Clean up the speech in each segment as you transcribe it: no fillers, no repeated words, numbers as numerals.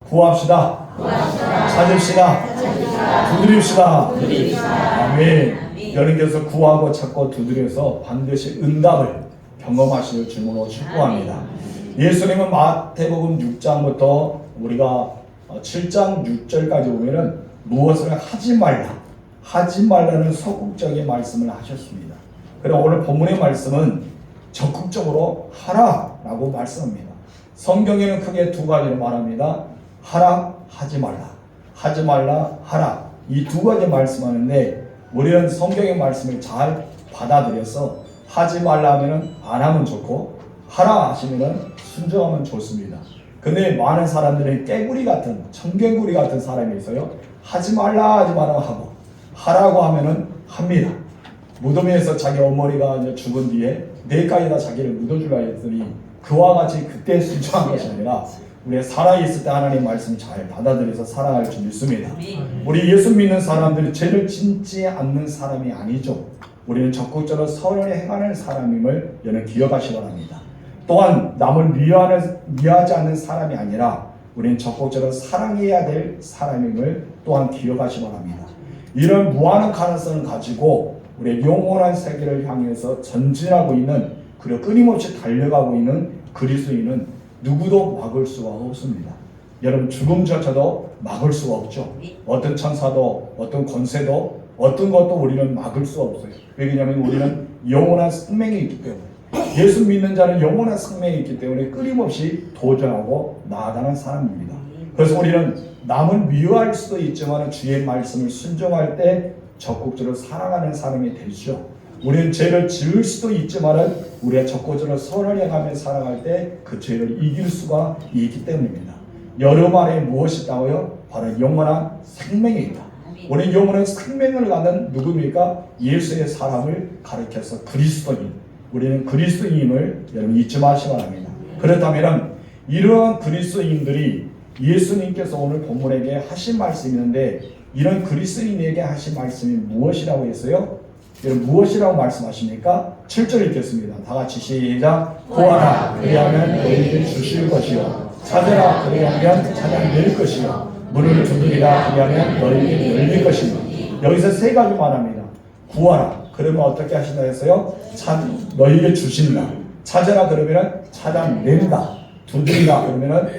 구합시다. 찾읍시다. 두드립시다. 아멘. 여러분께서 구하고 찾고 두드려서 반드시 응답을 경험하실 줄로 축복합니다. 예수님은 마태복음 6장부터 우리가 7장 6절까지 보면은 무엇을 하지 말라는 소극적인 말씀을 하셨습니다. 그리고 오늘 본문의 말씀은 적극적으로 하라라고 말씀합니다. 성경에는 크게 두 가지로 말합니다. 하라, 하지 말라. 하지 말라, 하라. 이 두 가지 말씀하는데 우리는 성경의 말씀을 잘 받아들여서 하지 말라 하면은 안 하면 좋고 하라 하시면은 순종하면 좋습니다. 근데 많은 사람들은 깨구리 같은 청개구리 같은 사람이 있어요. 하지 말라 하고 하라고 하면은 합니다. 무덤에서 자기 어머니가 이제 죽은 뒤에 내일까지 다 자기를 묻어주라 했더니 그와 같이 그때 순종한 것이 아니라 우리가 살아있을 때 하나님 말씀 잘 받아들여서 살아갈 줄 믿습니다. 우리 예수 믿는 사람들이 죄를 짓지 않는 사람이 아니죠. 우리는 적극적으로 선을 행하는 사람임을 여러분 기억하시기 바랍니다. 또한 남을 미워하지 않는 사람이 아니라 우리는 적극적으로 사랑해야 될 사람임을 또한 기억하시기 바랍니다. 이런 무한한 가능성을 가지고 우리의 영원한 세계를 향해서 전진하고 있는 그리고 끊임없이 달려가고 있는 그리스도인은 누구도 막을 수가 없습니다. 여러분 죽음조차도 막을 수가 없죠. 어떤 천사도 어떤 권세도 어떤 것도 우리는 막을 수가 없어요. 왜냐하면 우리는 영원한 생명이 있기 때문에 예수 믿는 자는 영원한 생명이 있기 때문에 끊임없이 도전하고 나아가는 사람입니다. 그래서 우리는 남을 미워할 수도 있지만 주의 말씀을 순종할 때 적극적으로 사랑하는 사람이 되죠. 우리는 죄를 지을 수도 있지만 우리가 적극적으로 선을 행하며 살아갈 때 그 죄를 이길 수가 있기 때문입니다. 여름 안에 무엇이 있다고요? 바로 영원한 생명이 있다. 우리는 영원한 생명을 갖는 누굽니까? 예수의 사람을 가리켜서 그리스도인. 우리는 그리스도인임을 여러분 잊지 마시기 바랍니다. 그렇다면 이러한 그리스도인들이 예수님께서 오늘 본문에게 하신 말씀이 있는데 이런 그리스도인에게 하신 말씀이 무엇이라고 했어요? 여러분 무엇이라고 말씀하십니까? 7절 읽겠습니다. 다 같이 시작. 구하라 그리하면 너희에게 주실 것이요 찾으라 그리하면 찾아낼 것이요 문을 두드리라 그리하면 너희에게 열릴 것이요. 여기서 세 가지 말합니다. 구하라 그러면 어떻게 하신다 했어요? 너희에게 주신다. 찾으라 그러면 찾아낸다. 두드리라 그러면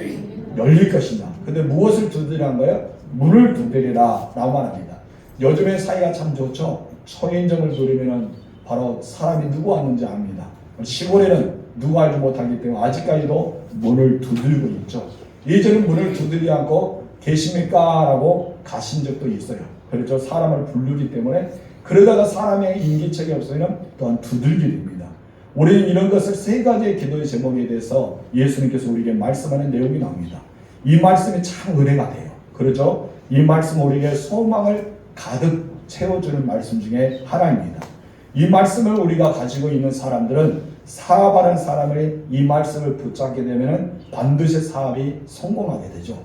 열릴 것이다. 근데 무엇을 두드리라는 거예요? 문을 두드리라 라고 말합니다. 요즘에 사이가 참 좋죠. 초인종을 누르면 바로 사람이 누구 왔는지 압니다. 시골에는 누가 알지 못하기 때문에 아직까지도 문을 두들고 있죠. 예전에 문을 두드리지 않고 계십니까? 라고 가신 적도 있어요. 그렇죠. 사람을 부르기 때문에 그러다가 사람의 인기척이 없으면 또한 두들게 됩니다. 우리는 이런 것을 세 가지의 기도의 제목에 대해서 예수님께서 우리에게 말씀하는 내용이 나옵니다. 이 말씀이 참 은혜가 돼요. 그렇죠. 이 말씀은 우리에게 소망을 가득 채워주는 말씀 중에 하나입니다. 이 말씀을 우리가 가지고 있는 사람들은 사업하는 사람을 이 말씀을 붙잡게 되면 반드시 사업이 성공하게 되죠.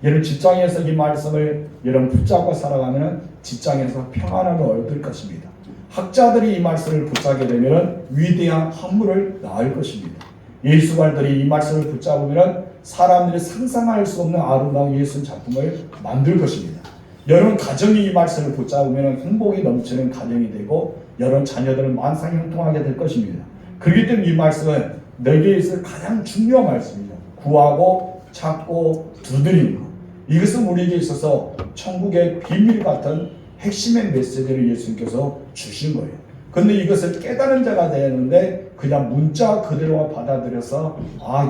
여러분 직장에서 이 말씀을 여러분 붙잡고 살아가면 직장에서 평안함을 얻을 것입니다. 학자들이 이 말씀을 붙잡게 되면 위대한 학문을 낳을 것입니다. 예술가들이 이 말씀을 붙잡으면 사람들이 상상할 수 없는 아름다운 예술 작품을 만들 것입니다. 여러분 가정이 이 말씀을 붙잡으면 행복이 넘치는 가정이 되고 여러분 자녀들은 만상형통하게 될 것입니다. 그렇기 때문에 이 말씀은 내게 있을 가장 중요한 말씀입니다. 구하고 찾고 두드리는 것. 이것은 우리에게 있어서 천국의 비밀 같은 핵심의 메시지를 예수님께서 주신 거예요. 그런데 이것을 깨달은 자가 되는데 그냥 문자 그대로 받아들여서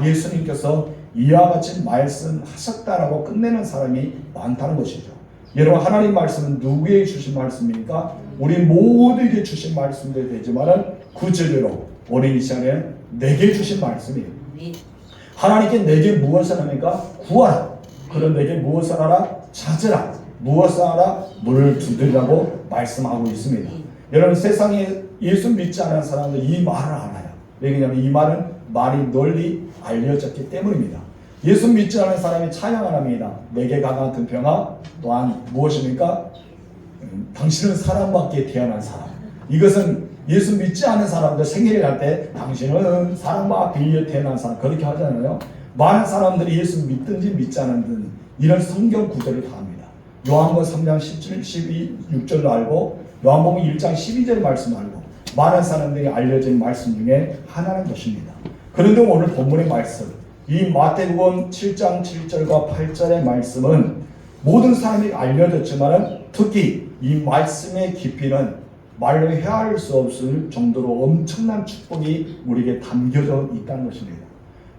예수님께서 이와 같이 말씀하셨다라고 끝내는 사람이 많다는 것이죠. 여러분 하나님 말씀은 누구에게 주신 말씀입니까? 우리 모두에게 주신 말씀도 되지만 구체적으로 오늘 이 시간에 내게 주신 말씀이에요. 하나님께 내게 무엇을 합니까? 구하라. 그럼 내게 무엇을 하라? 찾으라. 무엇을 하라? 문을 두드리라고 말씀하고 있습니다. 여러분 세상에 예수 믿지 않은 사람들 이 말을 알아요. 왜냐하면 이 말은 말이 널리 알려졌기 때문입니다. 예수 믿지 않은 사람이 찬양을 합니다. 내게 강한 등평아 또한 무엇입니까? 당신은 사랑받기에 태어난 사람. 이것은 예수 믿지 않은 사람들 생일을 할 때 당신은 사랑받기에 태어난 사람 그렇게 하잖아요. 많은 사람들이 예수 믿든지 믿지 않든 이런 성경 구절을 다 합니다. 요한복음 3장 17, 12, 6절로 알고 요한복음 1장 12절 말씀 알고 많은 사람들이 알려진 말씀 중에 하나는 것입니다. 그런데 오늘 본문의 말씀, 이 마태복음 7장 7절과 8절의 말씀은 모든 사람이 알려졌지만 특히 이 말씀의 깊이는 말로 헤아릴 수 없을 정도로 엄청난 축복이 우리에게 담겨져 있다는 것입니다.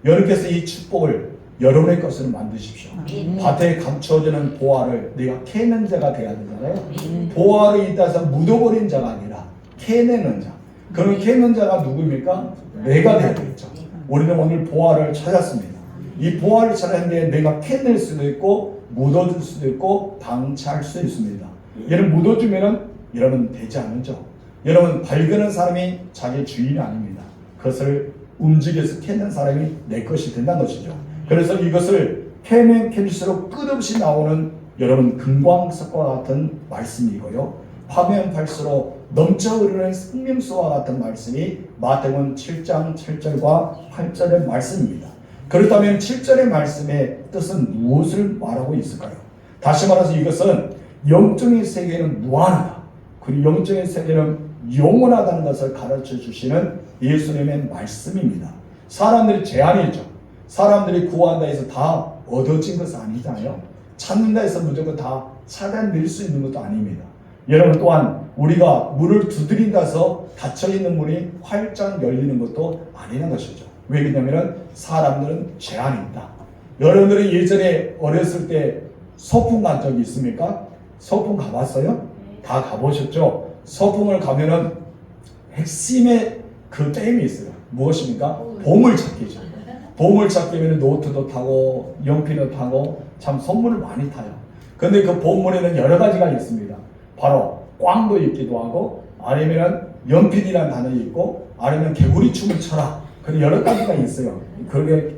여러분께서 이 축복을 여러분의 것으로 만드십시오. 밭에 감춰지는 보화를 내가 캐는 자가 되어야 되잖아요. 보화를 있다서 묻어버린 자가 아니라 캐내는 자. 그럼 캐는 자가 누구입니까? 내가 되어야 되겠죠. 우리는 오늘 보화를 찾았습니다. 이 보화를 찾았는데 내가 캐낼 수도 있고 묻어줄 수도 있고 방치할 수 있습니다. 얘를 묻어주면은 여러분 되지 않죠. 여러분 발견한 사람이 자기 주인이 아닙니다. 그것을 움직여서 캐는 사람이 내 것이 된다는 것이죠. 그래서 이것을 캐면 캘수록 끝없이 나오는 여러분 금광석과 같은 말씀이고요. 파면 팔수록 넘쳐 흐르는 생명수와 같은 말씀이 마태복음 7장 7절과 8절의 말씀입니다. 그렇다면 7절의 말씀의 뜻은 무엇을 말하고 있을까요? 다시 말해서 이것은 영적인 세계는 무한하다. 그리고 영적인 세계는 영원하다는 것을 가르쳐 주시는 예수님의 말씀입니다. 사람들이 제한이 있죠. 사람들이 구한다 해서 다 얻어진 것은 아니잖아요. 찾는다 해서 무조건 다 찾아낼 수 있는 것도 아닙니다. 여러분 또한 우리가 문을 두드린다 해서 닫혀있는 문이 활짝 열리는 것도 아니라는 것이죠. 왜 그러냐면 사람들은 제한이 있다. 여러분들은 예전에 어렸을 때 소풍 간 적이 있습니까? 소풍 가봤어요? 다 가보셨죠? 소풍을 가면은 핵심의 그 게임이 있어요. 무엇입니까? 보물찾기죠. 보물찾기면 노트도 타고 연필도 타고 참 선물을 많이 타요. 근데 그 보물에는 여러 가지가 있습니다. 바로 꽝도 있기도 하고 아니면 연필이라는 단어 있고 아니면 개구리 춤을 춰라. 그런 여러 가지가 있어요. 그게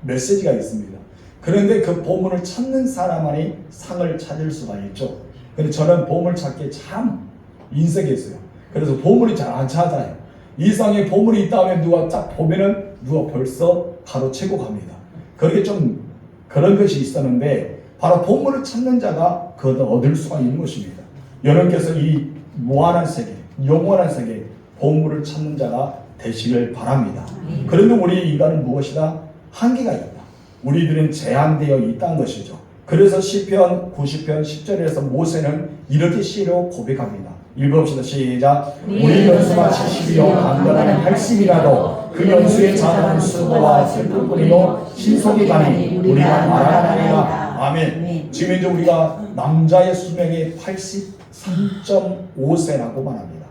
메시지가 있습니다. 그런데 그 보물을 찾는 사람만이 상을 찾을 수가 있죠. 근데 저는 보물 찾기에 참 인색이 있어요. 그래서 보물이 잘 안 찾아요. 이 상에 보물이 있다면 누가 딱 보면은 누가 벌써 가로채고 갑니다. 그렇게 좀 그런 것이 있었는데 바로 보물을 찾는 자가 그것을 얻을 수가 있는 것입니다. 여러분께서 이 무한한 세계, 영원한 세계 보물을 찾는 자가 되시길 바랍니다. 그런데 우리 인간은 무엇이다? 한계가 있다. 우리들은 제한되어 있다는 것이죠. 그래서 시편 90편 10절에서 모세는 이렇게 시로 고백합니다. 읽어봅시다. 시작. 우리 연수가 70이요 강건한 80이라도 그 연수의 자는 수고와 슬픔뿐이요 신속이 가니 우리가 말하나이다. 아멘. 지금 이제 우리가 남자의 수명이 83.5세라고 말합니다.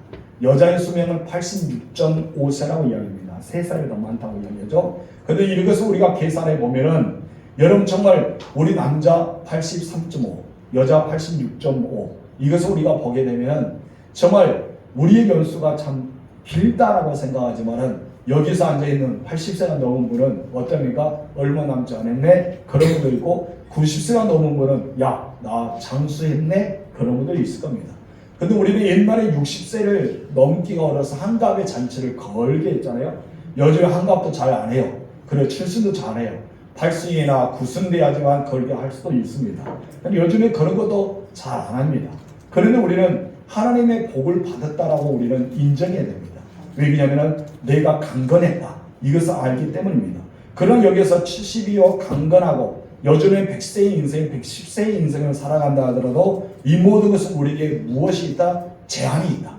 여자의 수명은 86.5세라고 이야기합니다. 3살이 더 많다고 이야기하죠. 그런데 이것을 우리가 계산해 보면은 여러분 정말 우리 남자 83.5, 여자 86.5 이것을 우리가 보게 되면 정말 우리의 연수가 참 길다라고 생각하지만은 여기서 앉아있는 80세가 넘은 분은 어떻습니까? 얼마 남지 않았네? 그런 분도 있고 90세가 넘은 분은 야, 나 장수했네? 그런 분들이 있을 겁니다. 근데 우리는 옛날에 60세를 넘기가 어려서 한갑의 잔치를 걸게 했잖아요. 요즘에 한갑도 잘 안 해요. 그래, 칠순도 잘 해요. 8승이나 9승 돼야지만 걸게 할 수도 있습니다. 근데 요즘에 그런 것도 잘 안 합니다. 그런데 우리는 하나님의 복을 받았다라고 우리는 인정해야 됩니다. 왜냐하면 내가 강건했다. 이것을 알기 때문입니다. 그런 여기서 70이요 강건하고 요즘에 100세의 인생, 110세의 인생을 살아간다 하더라도 이 모든 것은 우리에게 무엇이 있다? 제한이 있다.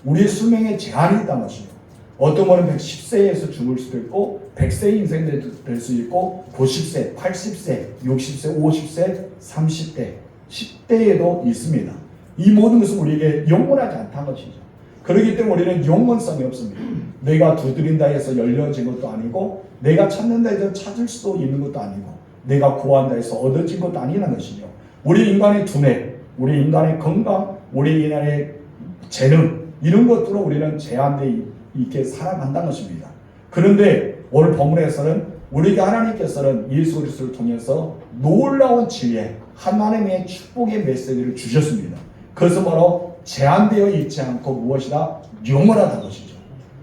우리의 수명에 제한이 있다는 것이죠. 어떤 분은 110세에서 죽을 수도 있고 100세의 인생이 될 수 있고 90세, 80세, 60세, 50세, 30대, 10대에도 있습니다. 이 모든 것은 우리에게 영원하지 않다는 것이죠. 그렇기 때문에 우리는 영원성이 없습니다. 내가 두드린다 해서 열려진 것도 아니고 내가 찾는다 해서 찾을 수도 있는 것도 아니고 내가 구한다 해서 얻어진 것도 아니라는 것이죠. 우리 인간의 두뇌, 우리 인간의 건강, 우리 인간의 재능 이런 것들로 우리는 제한되어 있게 살아간다는 것입니다. 그런데 오늘 본문에서는 우리에게 하나님께서는 예수 그리스도를 통해서 놀라운 지혜, 하나님의 축복의 메시지를 주셨습니다. 그것은 바로 제한되어 있지 않고 무엇이다? 영원하다는 것이죠.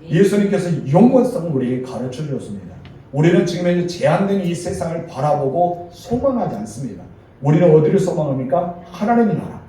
예수님께서 영원성을 우리에게 가르쳐 주셨습니다. 우리는 지금 제한된 이 세상을 바라보고 소망하지 않습니다. 우리는 어디를 소망합니까? 하나님의 나라,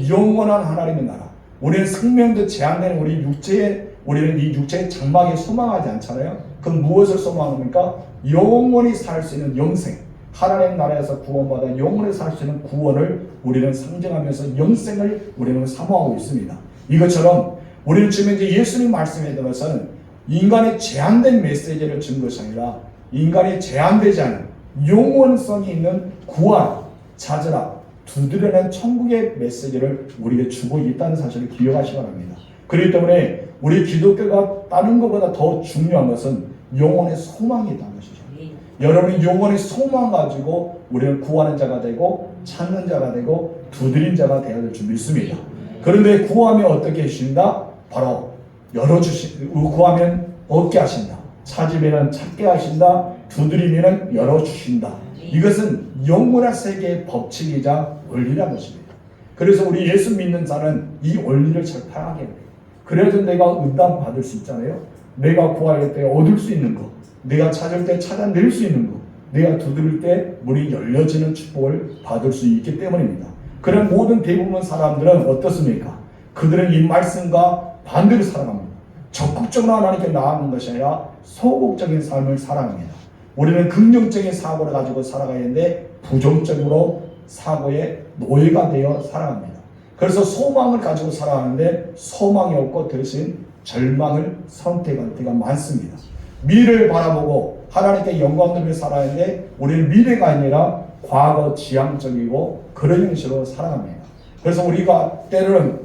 영원한 하나님의 나라. 우리는 생명도 제한되는 우리는 이 육체의 장막에 소망하지 않잖아요. 그럼 무엇을 소망합니까? 영원히 살 수 있는 영생, 하나님 나라에서 구원받아 영원히 살 수 있는 구원을 우리는 상징하면서 영생을 우리는 사모하고 있습니다. 이것처럼 우리는 지금 이제 예수님 말씀에 들어서는 인간의 제한된 메시지를 준 것이 아니라 인간이 제한되지 않은 영원성이 있는 구원, 찾으라, 두드려낸 천국의 메시지를 우리에게 주고 있다는 사실을 기억하시기 바랍니다. 그렇기 때문에 우리 기독교가 다른 것보다 더 중요한 것은 영혼의 소망이 있다는 것이죠. 여러분이 영혼의 소망 가지고 우리는 구하는 자가 되고 찾는 자가 되고 두드린 자가 되어야 될 줄 믿습니다. 그런데 구하면 어떻게 하신다? 바로 구하면 얻게 하신다. 찾으면 찾게 하신다. 두드리면 열어주신다. 이것은 영원한 세계의 법칙이자 원리라는 것입니다. 그래서 우리 예수 믿는 자는 이 원리를 잘 파악해야 돼요. 그래서 내가 응답 받을 수 있잖아요. 내가 구할 때 얻을 수 있는 것, 내가 찾을 때 찾아낼 수 있는 것, 내가 두드릴 때 문이 열려지는 축복을 받을 수 있기 때문입니다. 그런 모든 대부분 사람들은 어떻습니까? 그들은 이 말씀과 반대로 살아갑니다. 적극적으로 하나님께 나아가는 것이 아니라 소극적인 삶을 살아갑니다. 우리는 긍정적인 사고를 가지고 살아가야 하는데 부정적으로 사고의 노예가 되어 살아갑니다. 그래서 소망을 가지고 살아가는데 소망이 없고 대신 절망을 선택할 때가 많습니다. 미래를 바라보고 하나님께 영광 돌리며 살아야 하는데 우리는 미래가 아니라 과거 지향적이고 그런 형식으로 살아갑니다. 그래서 우리가 때로는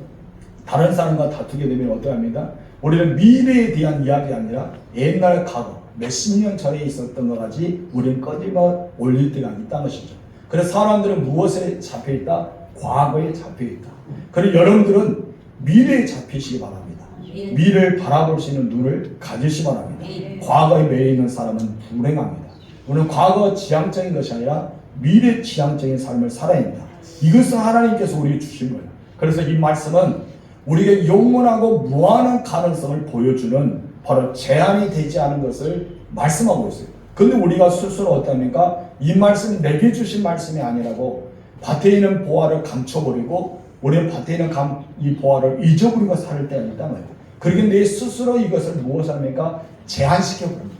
다른 사람과 다투게 되면 어떠합니다? 우리는 미래에 대한 이야기가 아니라 옛날 과거 몇십 년 전에 있었던 것 같이 우리는 꺼지며 올릴 때가 있다는 것이죠. 그래서 사람들은 무엇에 잡혀있다? 과거에 잡혀있다. 그래서 여러분들은 미래에 잡히시기 바랍니다. 미래를 바라볼 수 있는 눈을 가지시기 바랍니다. 과거에 매여 있는 사람은 불행합니다. 우리는 과거 지향적인 것이 아니라 미래 지향적인 삶을 살아야 합니다. 이것은 하나님께서 우리에게 주신 거예요. 그래서 이 말씀은 우리에게 영원하고 무한한 가능성을 보여주는 바로 제한이 되지 않은 것을 말씀하고 있어요. 근데 우리가 스스로 어떻습니까? 이 말씀 내게 주신 말씀이 아니라고 밭에 있는 보화를 감춰버리고 우리는 밭에 있는 이 보화를 잊어버리고 살 때가 있다는 거예요. 그러기에 내 스스로 이것을 무엇을 합니까? 제한시켜버립니다.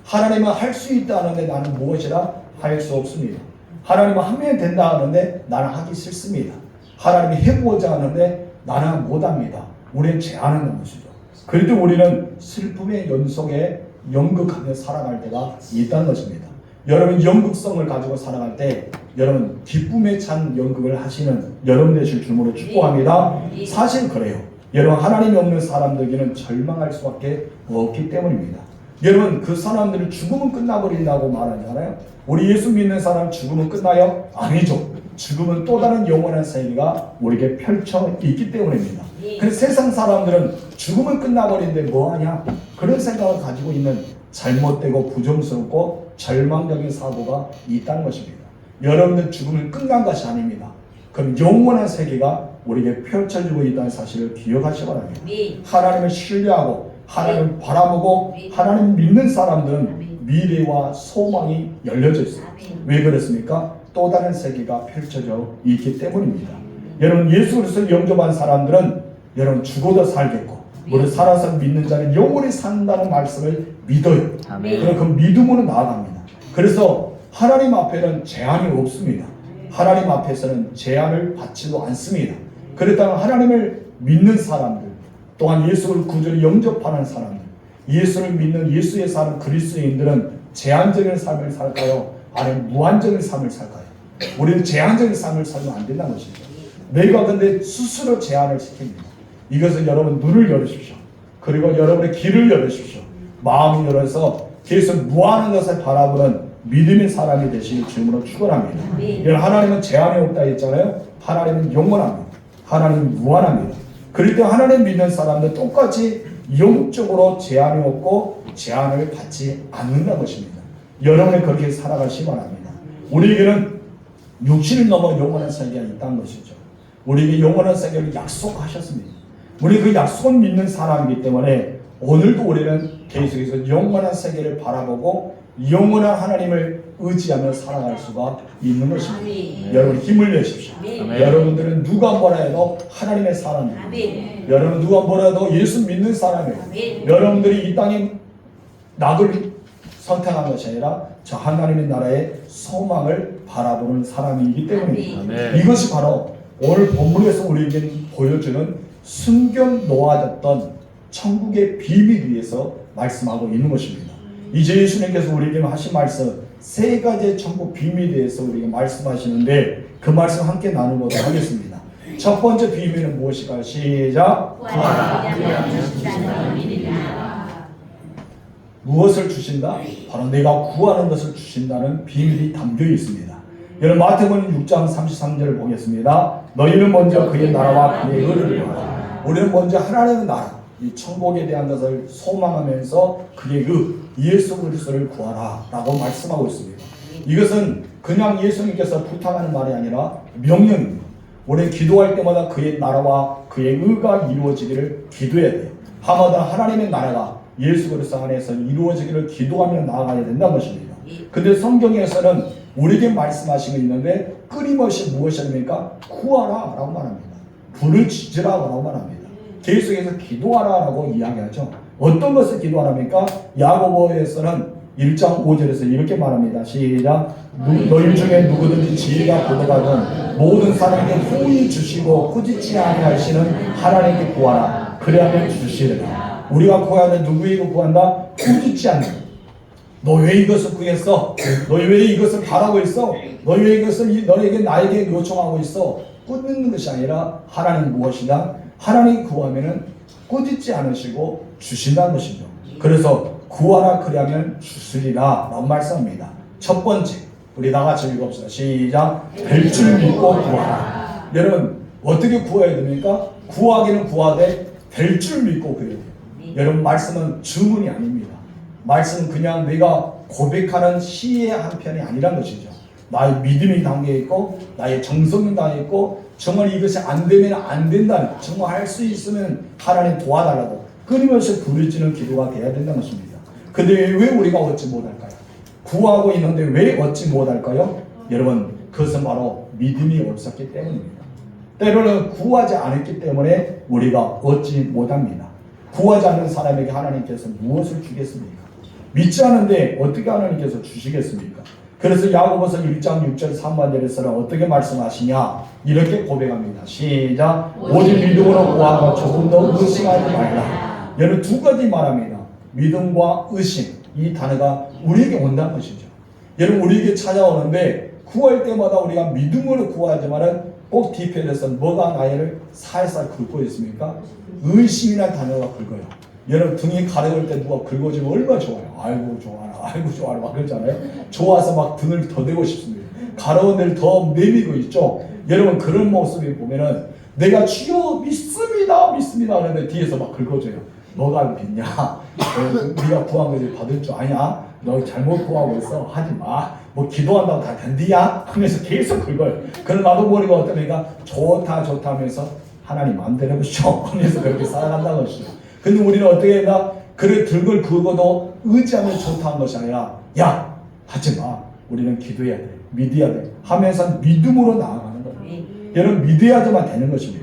하나님은 할 수 있다 하는데 나는 무엇이라 할 수 없습니다. 하나님은 하면 된다 하는데 나는 하기 싫습니다. 하나님이 해보자 하는데 나는 못합니다. 우리는 제한하는 것이죠. 그래도 우리는 슬픔의 연속에 연극하며 살아갈 때가 있다는 것입니다. 여러분 연극성을 가지고 살아갈 때 여러분 기쁨에 찬 연극을 하시는 여러분 되실 줄로 축복합니다. 사실 그래요. 여러분 하나님이 없는 사람들에게는 절망할 수밖에 없기 때문입니다. 여러분 그 사람들은 죽으면 끝나버린다고 말하잖아요. 우리 예수 믿는 사람 죽으면 끝나요? 아니죠. 죽음은 또 다른 영원한 세계가 우리에게 펼쳐 있기 때문입니다. 그래서 세상 사람들은 죽으면 끝나버리는데 뭐하냐? 그런 생각을 가지고 있는 잘못되고 부정스럽고 절망적인 사고가 있다는 것입니다. 여러분들 죽으면 끝난 것이 아닙니다. 그럼 영원한 세계가 우리에게 펼쳐지고 있다는 사실을 기억하시기 바랍니다. 하나님을 신뢰하고 하나님을 바라보고 하나님 믿는 사람들은 미래와 소망이 열려져 있어요. 왜 그렇습니까? 또 다른 세계가 펼쳐져 있기 때문입니다. 여러분 예수 그리스도를 영접한 사람들은 여러분 죽어도 살겠고 우리 살아서 믿는 자는 영원히 산다는 말씀을 믿어요. 그럼 그 믿음으로 나아갑니다. 그래서 하나님 앞에는 제한이 없습니다. 하나님 앞에서는 제한을 받지도 않습니다. 그렇다면 하나님을 믿는 사람들 또한 예수를 구주로 영접하는 사람들 예수를 믿는 예수의 사는 그리스도인들은 제한적인 삶을 살까요? 아니면 무한적인 삶을 살까요? 우리는 제한적인 삶을 살면 안 된다는 것이죠. 내가 근데 스스로 제한을 시킵니다. 이것은 여러분 눈을 열으십시오. 그리고 여러분의 귀를 열으십시오. 마음을 열어서 계속 무한한 것을 바라보는 믿음의 사람이 되시길 주님으로 축원합니다. 하나님은 제한이 없다 했잖아요. 하나님은 영원합니다. 하나님은 무한합니다. 그럴 때 하나님 믿는 사람들 똑같이 영적으로 제한이 없고 제한을 받지 않는다는 것입니다. 여러분이 그렇게 살아가시기 바랍니다. 우리에게는 육신을 넘어 영원한 세계가 있다는 것이죠. 우리에게 영원한 세계를 약속하셨습니다. 우리 그 약속을 믿는 사람이기 때문에 오늘도 우리는 계속해서 영원한 세계를 바라보고 영원한 하나님을 의지하며 살아갈 수가 있는 것입니다. 아멘. 여러분 힘을 내십시오. 아멘. 여러분들은 누가 뭐라 해도 하나님의 사람입니다. 아멘. 여러분 누가 뭐라 해도 예수 믿는 사람이에요. 아멘. 여러분들이 이 땅에 낙을 선택한 것이 아니라 저 하나님의 나라의 소망을 바라보는 사람이기 때문입니다. 아멘. 이것이 바로 오늘 본문에서 우리에게 보여주는 숨겨 놓아졌던 천국의 비밀 위에서 말씀하고 있는 것입니다. 이제 예수님께서 우리에게 하신 말씀 세 가지의 천국 비밀에 대해서 우리에게 말씀하시는데 그 말씀 함께 나누도록 하겠습니다. 첫 번째 비밀은 무엇일까요? 시작. 무엇을 주신다? 바로 내가 구하는 것을 주신다는 비밀이 담겨 있습니다. 여러분 마태복음 6장 33절을 보겠습니다. 너희는 먼저 그의 나라와 그의 의를 구하라. 우리는 먼저 하나님의 나라, 이 천국에 대한 것을 소망하면서 그의 예수 그리스도를 구하라 라고 말씀하고 있습니다. 이것은 그냥 예수님께서 부탁하는 말이 아니라 명령입니다. 우리는 기도할 때마다 그의 나라와 그의 의가 이루어지기를 기도해야 돼요. 하마다 하나님의 나라가 예수 그리스도 안에서 이루어지기를 기도하며 나아가야 된다는 것입니다. 근데 성경에서는 우리에게 말씀하신 게 있는데 끊임없이 무엇입니까? 구하라 라고 말합니다. 불을 지으라고 말합니다. 계속해서 기도하라 라고 이야기하죠. 어떤 것을 기도하랍니까? 야고보에서는 1장 5절에서 이렇게 말합니다. 시작. 너희 중에 누구든지 지혜가 부족하든 모든 사람에게 후히 주시고 꾸짖지 아니하시는 하나님께 구하라. 그래야면 주시리라. 우리가 구하는 누구에게 구한다? 꾸짖지 않는. 너 왜 이것을 구했어? 너 왜 이것을 바라고 있어? 너 왜 이것을 너에게 나에게 요청하고 있어? 꾸짖는 것이 아니라 하나님 무엇이다? 하나님 구하면은 꾸짖지 않으시고 주신다는 것이죠. 그래서 구하라 그리하면 주시리라 라고 말씀합니다. 첫 번째 우리 다같이 읽읍시다. 시작. 될 줄 믿고 구하라. 여러분 어떻게 구해야 됩니까? 구하기는 구하되 될 줄 믿고 그래야 돼요. 여러분 말씀은 주문이 아닙니다. 말씀은 그냥 내가 고백하는 시의 한 편이 아니란 것이죠. 나의 믿음이 담겨있고 나의 정성이 담겨있고 정말 이것이 안 되면 안 된다는, 정말 할 수 있으면 하나님 도와달라고 끊임없이 부르짖는 기도가 돼야 된다는 것입니다. 근데 왜 우리가 얻지 못할까요? 구하고 있는데 왜 얻지 못할까요? 여러분 그것은 바로 믿음이 없었기 때문입니다. 때로는 구하지 않았기 때문에 우리가 얻지 못합니다. 구하지 않는 사람에게 하나님께서 무엇을 주겠습니까? 믿지 않은데 어떻게 하나님께서 주시겠습니까? 그래서 야고보서 1장 6절 3절에서는 어떻게 말씀하시냐? 이렇게 고백합니다. 시작. 오직 믿음으로 구하고 조금 더 의심하지 말라. 여러분 두 가지 말합니다. 믿음과 의심. 이 단어가 우리에게 온다는 것이죠. 여러분 우리에게 찾아오는데 구할 때마다 우리가 믿음으로 구하지만은 꼭 뒤편에서 뭐가 나를 살살 긁고 있습니까? 의심이라는 단어가 긁어요. 여러분 등이 가려울 때 누가 긁어주면 얼마나 좋아요. 아이고 좋아라, 아이고 좋아라 막 그러잖아요. 좋아서 막 등을 더 대고 싶습니다. 가려운 데를 더 내밀고 있죠. 여러분 그런 모습을 보면은 내가 주여 믿습니다 믿습니다 하는데 뒤에서 막 긁어줘요. 너가 믿냐? 네가 구한 것을 받을 줄 아냐? 너 잘못 구하고 있어. 하지 마. 뭐 기도한다고 다 된디야? 하면서 계속 긁어요. 그럼 나도 모르고 어떤 애가 좋다 좋다 하면서 하나님 마음대로 해보시오 하면서 그렇게 살아간다는 것이죠. 근데 우리는 어떻게 했나? 그래 등을 긁어도 의지하면 좋다는 것이 아니라 야 하지 마. 우리는 기도해야 돼. 믿어야 돼. 하면서 믿음으로 나아가는 거예요. 여러분 믿어야지만 되는 것입니다.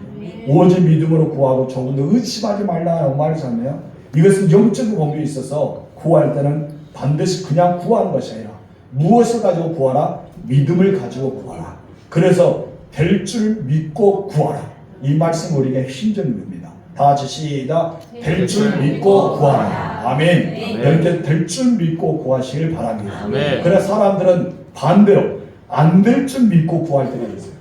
오직 믿음으로 구하고 조금 더 의심하지 말라고 말했잖아요. 이것은 영적 공부에 있어서 구할 때는 반드시 그냥 구하는 것이 아니라 무엇을 가지고 구하라? 믿음을 가지고 구하라. 그래서 될 줄 믿고 구하라. 이 말씀 우리에게 힘줍니다. 다 같이 시작. 될 줄 믿고 구하라. 아멘. 이렇게 될 줄 믿고 구하시길 바랍니다. 아멘. 그래서 사람들은 반대로 안 될 줄 믿고 구할 때가 있어요.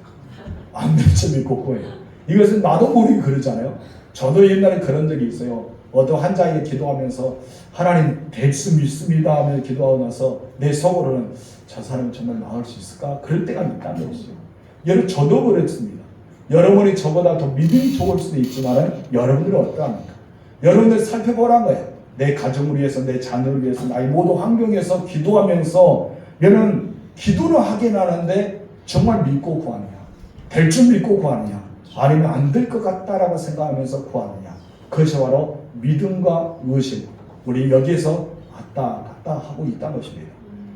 안 될 줄 믿고 구해요. 이것은 나도 모르게 그러잖아요. 저도 옛날에 그런 적이 있어요. 어떤 환자에게 기도하면서 하나님 될 수 믿습니다 하면서 기도하고 나서 내 속으로는 저 사람은 정말 나을 수 있을까? 그럴 때가 있다는 것이죠. 여러분 저도 그랬습니다. 여러분이 저보다 더 믿음이 좋을 수도 있지만 여러분들은 어떠합니까? 여러분들 살펴보란 거예요. 내 가정을 위해서, 내 자녀를 위해서, 나의 모든 환경에서 기도하면서 여러분 기도를 하긴 하는데 정말 믿고 구하느냐? 될 줄 믿고 구하느냐? 아니면 안 될 것 같다라고 생각하면서 구하느냐? 그것이 바로 믿음과 의심. 우리 여기에서 왔다 갔다 하고 있다는 것입니다.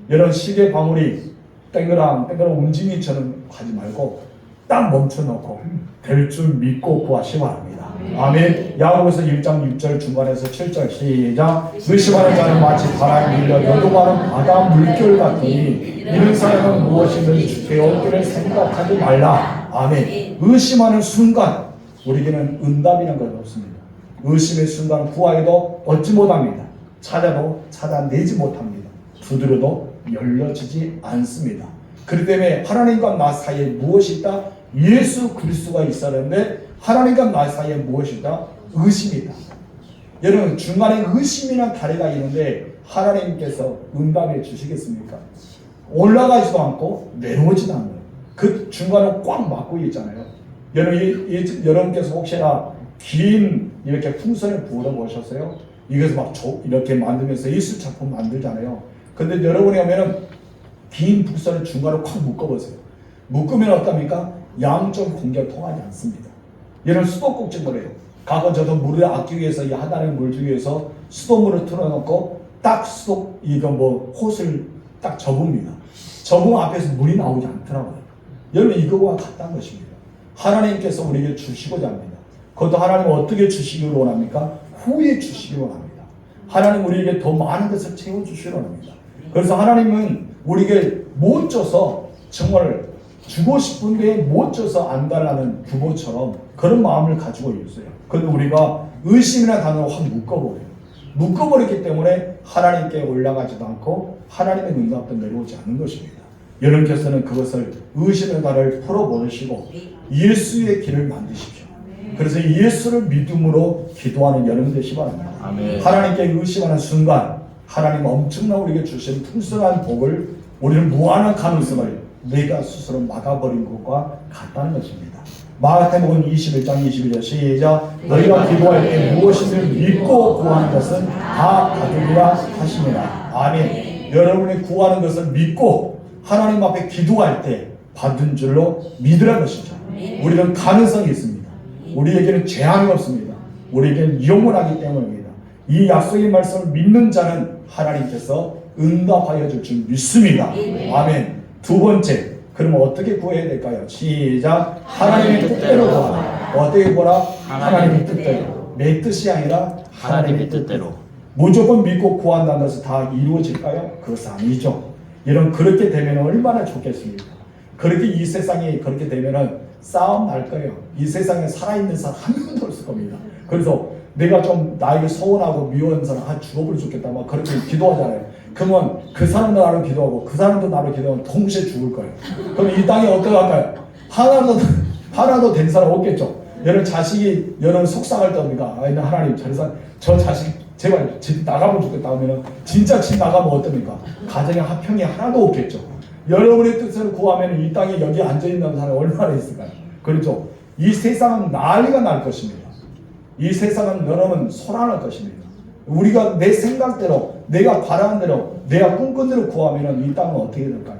이런 시계 방울이 땡그랑 움직이처럼 하지 말고 딱 멈춰놓고 될 줄 믿고 구하시기 바랍니다. 아멘. 야고보서 1장 6절 중간에서 7절 시작. 의심하는 자는 마치 바람에 밀려 여도가는 바다 물결 같으니 이런 사람은 무엇이든 주께 얻기를 생각하지 말라. 아멘. 의심하는 순간 우리에게는 응답이라는 것은 없습니다. 의심의 순간 구하여도 얻지 못합니다. 찾아도 찾아내지 못합니다. 두드려도 열려지지 않습니다. 그렇기 때문에 하나님과 나 사이에 무엇이 있다? 예수 그리스도가 있어야 하는데 하나님과 나 사이에 무엇이 있다? 의심이 있다. 여러분 중간에 의심이란 다리가 있는데 하나님께서 응답해 주시겠습니까? 올라가지도 않고 내려오지도 않아요. 그 중간을 꽉 막고 있잖아요. 여러분께서 혹시나 긴 이렇게 풍선을 부으러 보셨어요? 이것을 막 이렇게 만들면서 예술 작품 만들잖아요. 근데 여러분이 하면은 긴 풍선을 중간으로 꽉 묶어보세요. 묶으면 어떻습니까? 양쪽 공기가 통하지 않습니다. 얘는 수도꼭지물 해요. 가끔 저도 물을 아끼기 위해서 이 하단에 물 주기 위해서 수도물을 틀어놓고 딱 톳을 딱 접습니다. 접으면 앞에서 물이 나오지 않더라고요. 여러분 이거와 같다는 것입니다. 하나님께서 우리에게 주시고자 합니다. 그것도 하나님은 어떻게 주시기를 원합니까? 후에 주시기를 원합니다. 하나님 우리에게 더 많은 것을 채워주시기를 원합니다. 그래서 하나님은 우리에게 못 줘서 정말 주고 싶은데 못 줘서 안 달라는 부모처럼 그런 마음을 가지고 있어요. 그런데 우리가 의심이라는 단어를 확 묶어버려요. 묶어버렸기 때문에 하나님께 올라가지도 않고 하나님의 응답도 내려오지 않는 것입니다. 여러분께서는 그것을 의심의 단어를 풀어버리시고 예수의 길을 만드십시오. 그래서 예수를 믿음으로 기도하는 여러분 되시기 바랍니다. 아멘. 하나님께 의심하는 순간 하나님 엄청난 우리에게 주신 풍성한 복을 우리는 무한한 가능성을 내가 스스로 막아버린 것과 같다는 것입니다. 마가복음 21장 21절 시작. 너희가 기도할 때 무엇이든 믿고 구하는 것은 다 받으리라 하시니라. 아멘. 여러분이 구하는 것을 믿고 하나님 앞에 기도할 때 받은 줄로 믿으라는 것이죠. 우리는 가능성이 있습니다. 우리에게는 제한이 없습니다. 우리에게는 영원하기 때문입니다. 이 약속의 말씀을 믿는 자는 하나님께서 응답하여 줄 줄 믿습니다. 아멘. 두 번째, 그러면 어떻게 구해야 될까요? 시작. 하나님의 뜻대로 구하라. 어떻게 구하라? 하나님의 뜻대로. 내 뜻이 아니라 하나님의 뜻대로. 무조건 믿고 구한다는 것은 다 이루어질까요? 그것은 아니죠. 여러분 그렇게 되면 얼마나 좋겠습니까? 그렇게 이 세상이 그렇게 되면 싸움 날 거예요. 이 세상에 살아있는 사람 한 명도 없을 겁니다. 그래서 내가 좀 나에게 서운하고 미워하는 사람 죽어버려 죽겠다 막 그렇게 기도하잖아요. 그러면 그 사람도 나를 기도하고 그 사람도 나를 기도하면 동시에 죽을 거예요. 그럼 이 땅이 어떡할까요? 하나도 된 사람 없겠죠. 여러분 자식이 여러분 속상할 때입니까? 하나님 저 자식 제발 집 나가면 좋겠다 하면 진짜 집 나가면 어떡합니까? 가정의 화평이 하나도 없겠죠. 여러분의 뜻을 구하면 이 땅에 여기 앉아있는 사람이 얼마나 있을까요? 그렇죠. 이 세상은 난리가 날 것입니다. 이 세상은 여러분 소란할 것입니다. 우리가 내 생각대로 내가 바라는 대로 내가 꿈꾼 대로 구하면 이 땅은 어떻게 될까요?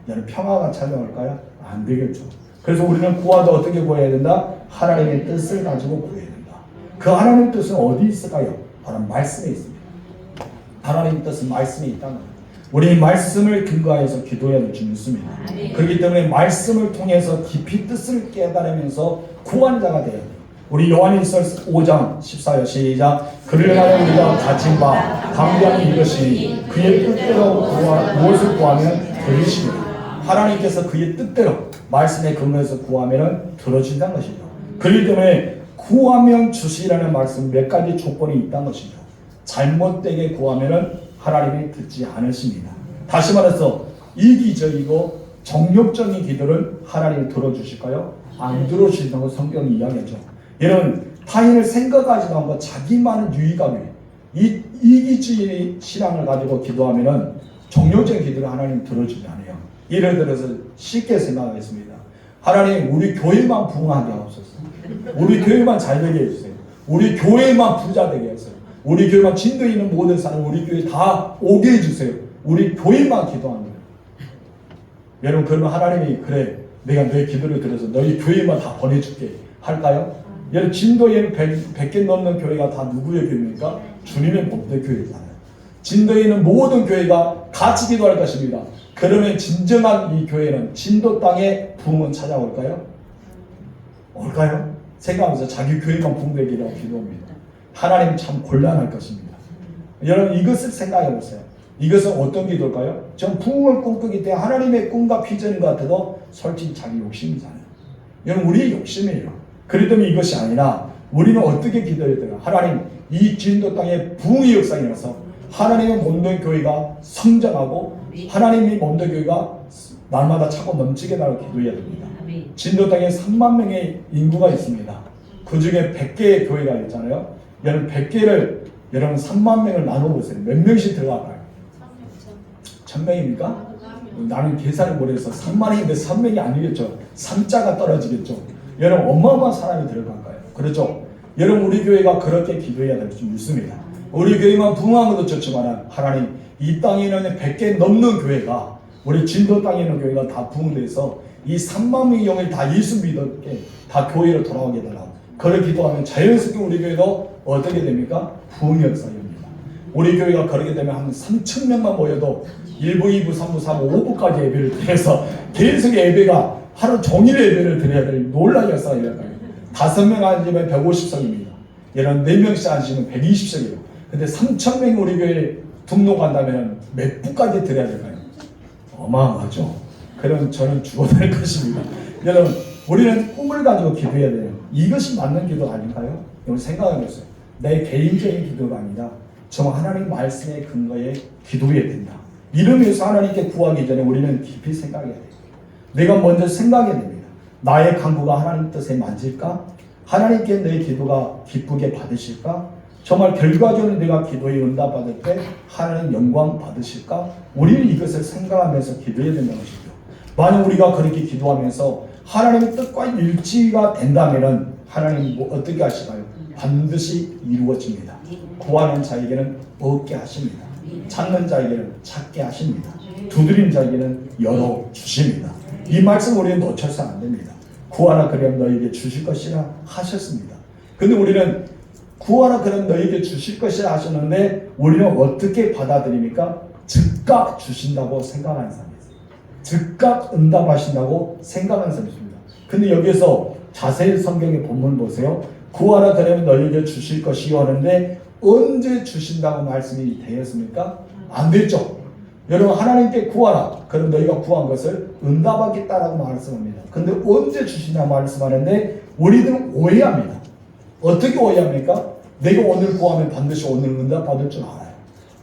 여러분 평화가 찾아올까요? 안 되겠죠. 그래서 우리는 구하도 어떻게 구해야 된다? 하나님의 뜻을 가지고 구해야 된다. 그 하나님의 뜻은 어디 있을까요? 바로 말씀에 있습니다. 하나님의 뜻은 말씀에 있다는 겁니다. 우리 말씀을 근거해서 기도해야 될 줄 믿습니다. 그렇기 때문에 말씀을 통해서 깊이 뜻을 깨달으면서 구하는 자가 되어야 돼요. 우리 요한일서 5장 14절 시작. 그를 하여 우리가 가진 바 담대함이 이것이니 그의 뜻대로 무엇을 구하면 들으시리라. 하나님께서 그의 뜻대로 말씀에 근거해서 구하면 들어준다는 것이죠. 그렇기 때문에 구하면 주시라는 말씀 몇 가지 조건이 있다는 것이죠. 잘못되게 구하면 하나님이 듣지 않으십니다. 다시 말해서 이기적이고 정욕적인 기도를 하나님이 들어주실까요? 안 들어주신다고 성경이 이야기하죠. 여러분 타인을 생각하지도 않고 자기만을 유익하기 위해 이기주의 신앙을 가지고 기도하면 정욕적인 기도를 하나님 들어주지 않아요. 예를 들어서 쉽게 생각하겠습니다. 하나님 우리 교회만 부흥하게 하옵소서. 우리 교회만 잘되게 해주세요. 우리 교회만 부자 되게 하세요. 우리 교회만 진도에 있는 모든 사람 우리 교회 다 오게 해주세요. 우리 교회만 기도합니다. 여러분 그러면 하나님이 그래 내가 너의 기도를 들어서 너희 교회만 다 보내줄게 할까요? 여러분 진도에는 100개 넘는 교회가 다 누구의 교회입니까? 주님의 몸의 교회잖아요. 진도에 있는 모든 교회가 같이 기도할 것입니다. 그러면 진정한 이 교회는 진도 땅에 부흥은 찾아올까요? 올까요? 생각하면서 자기 교회만 부흥되기라고 기도합니다. 하나님 참 곤란할 것입니다. 여러분 이것을 생각해 보세요. 이것은 어떤 기도일까요? 전 부흥을 꿈꾸기 때문에 하나님의 꿈과 비전인 것 같아도 솔직히 자기 욕심이잖아요. 여러분 우리의 욕심이에요. 그랬더니 이것이 아니라 우리는 어떻게 기도해야 돼요? 하나님 이 진도 땅에 부흥의 역사가 일어나서 하나님의 몸된 교회가 성장하고 하나님의 몸된 교회가 날마다 차고 넘치게 나를 기도해야 됩니다. 진도 땅에 3만 명의 인구가 있습니다. 그 중에 100개의 교회가 있잖아요. 여러분 100개를 여러분 3만 명을 나눠보세요. 몇 명씩 들어갈까요? 1000명입니까? 나는 계산을 못해서 3만인데 3명이 아니겠죠. 3자가 떨어지겠죠. 여러분 어마어마한 사람이 들어갈까요? 그렇죠? 여러분 우리 교회가 그렇게 기도해야 될 줄 믿습니다. 우리 교회만 부흥한 것도 좋지만 하나님 이 땅에 있는 100개 넘는 교회가 우리 진도 땅에 있는 교회가 다 부흥돼서 이 3만 명의 영을 다 예수 믿게 다 교회로 돌아오게 되라고 그렇게 기도하면 자연스럽게 우리 교회도 어떻게 됩니까? 부흥 역사입니다. 우리 교회가 그렇게 되면 한 3,000명만 모여도 1부, 2부, 3부, 4부, 5부까지 예배를 드려서 계속 예배가 하루 종일 예배를 드려야 될 놀라운 역사가 일어나요. 5명 앉으면 150석입니다. 여러분 4명씩 앉으면 120석이에요. 근데 3,000명 우리 교회에 등록한다면 몇 부까지 드려야 될까요? 어마어마하죠. 그럼 저는 죽어날 것입니다. 여러분 우리는 꿈을 가지고 기도해야 돼요. 이것이 맞는 기도 아닌가요? 여러분 생각해보세요. 내 개인적인 기도가 아니라 정말 하나님 말씀의 근거에 기도해야 된다. 이러면서 하나님께 구하기 전에 우리는 깊이 생각해야 돼요. 내가 먼저 생각해야 됩니다. 나의 간구가 하나님 뜻에 맞을까? 하나님께 내 기도가 기쁘게 받으실까? 정말 결과적으로 내가 기도에 응답받을 때 하나님 영광 받으실까? 우리는 이것을 생각하면서 기도해야 된다는 것이죠. 만약 우리가 그렇게 기도하면서 하나님의 뜻과 일치가 된다면 하나님 어떻게 하실까요? 반드시 이루어집니다. 구하는 자에게는 얻게 하십니다. 찾는 자에게는 찾게 하십니다. 두드린 자에게는 열어주십니다. 이 말씀 우리는 놓쳐서는 안 됩니다. 구하라 그러면 너에게 주실 것이라 하셨습니다. 근데 우리는 구하라 그러면 너에게 주실 것이라 하셨는데 우리는 어떻게 받아들입니까? 즉각 주신다고 생각하는 사람이 있어요. 즉각 응답하신다고 생각하는 사람이 있습니다. 근데 여기서 자세히 성경의 본문 보세요. 구하라 그러면 너에게 주실 것이요 하는데 언제 주신다고 말씀이 되었습니까? 안 됐죠. 여러분 하나님께 구하라 그럼 너희가 구한 것을 응답하겠다라고 말씀합니다. 근데 언제 주시냐고 말씀하는데 우리들은 오해합니다. 어떻게 오해합니까? 내가 오늘 구하면 반드시 오늘 응답받을 줄 알아요.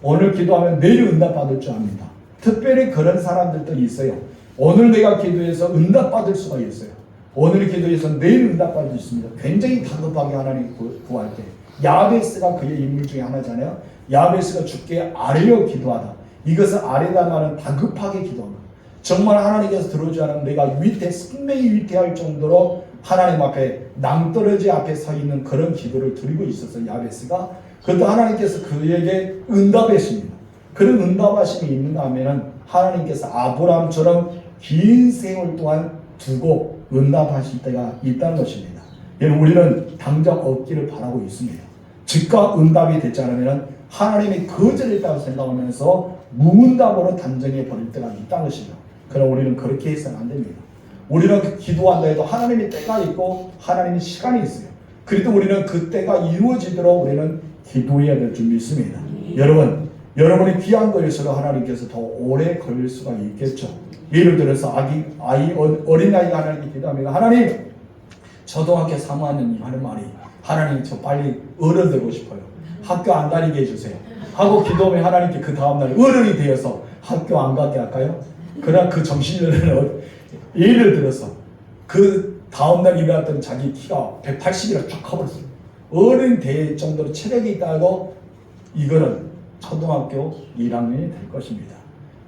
오늘 기도하면 내일 응답받을 줄 압니다. 특별히 그런 사람들도 있어요. 오늘 내가 기도해서 응답받을 수가 있어요. 오늘 기도해서 내일 응답받을 수 있습니다. 굉장히 다급하게 하나님 구할 때 야베스가 그의 인물 중에 하나잖아요. 야베스가 주께 아뢰어 기도하다. 이것을 아뢰다 말은 다급하게 기도합니다. 정말 하나님께서 들어오지 않으면 내가 생명이 위태할 정도로 하나님 앞에 낭떠러지 앞에 서 있는 그런 기도를 드리고 있었어요. 야베스가. 그것도 하나님께서 그에게 응답하십니다. 그런 응답하심이 있는가 하면 하나님께서 아브라함처럼 긴 세월 동안 두고 응답하실 때가 있다는 것입니다. 여러분 우리는 당장 얻기를 바라고 있습니다. 즉각 응답이 되지 않으면 하나님이 거절했다고 생각하면서 무응답으로 단정해 버릴 때가 있다는 것입니다. 그럼 우리는 그렇게 해서는 안 됩니다. 우리는 기도한다 해도 하나님의 때가 있고 하나님의 시간이 있어요. 그래도 우리는 그 때가 이루어지도록 우리는 기도해야 될 줄 믿습니다. 여러분의 귀한 거일수록 하나님께서 더 오래 걸릴 수가 있겠죠. 예를 들어서 어린아이가 하나님께 기도합니다. 하나님 초등학교 3학년이 하는 말이 하나님 저 빨리 어른 되고 싶어요. 학교 안 다니게 해주세요. 하고 기도하면 하나님께 그 다음날 어른이 되어서 학교 안 가게 할까요? 그러나 그 정신력은 예를 들어서 그 다음날 일어났던 자기 키가 180이라 쭉 커버렸어요. 어른이 될 정도로 체력이 있다고 이거는 초등학교 1학년이 될 것입니다.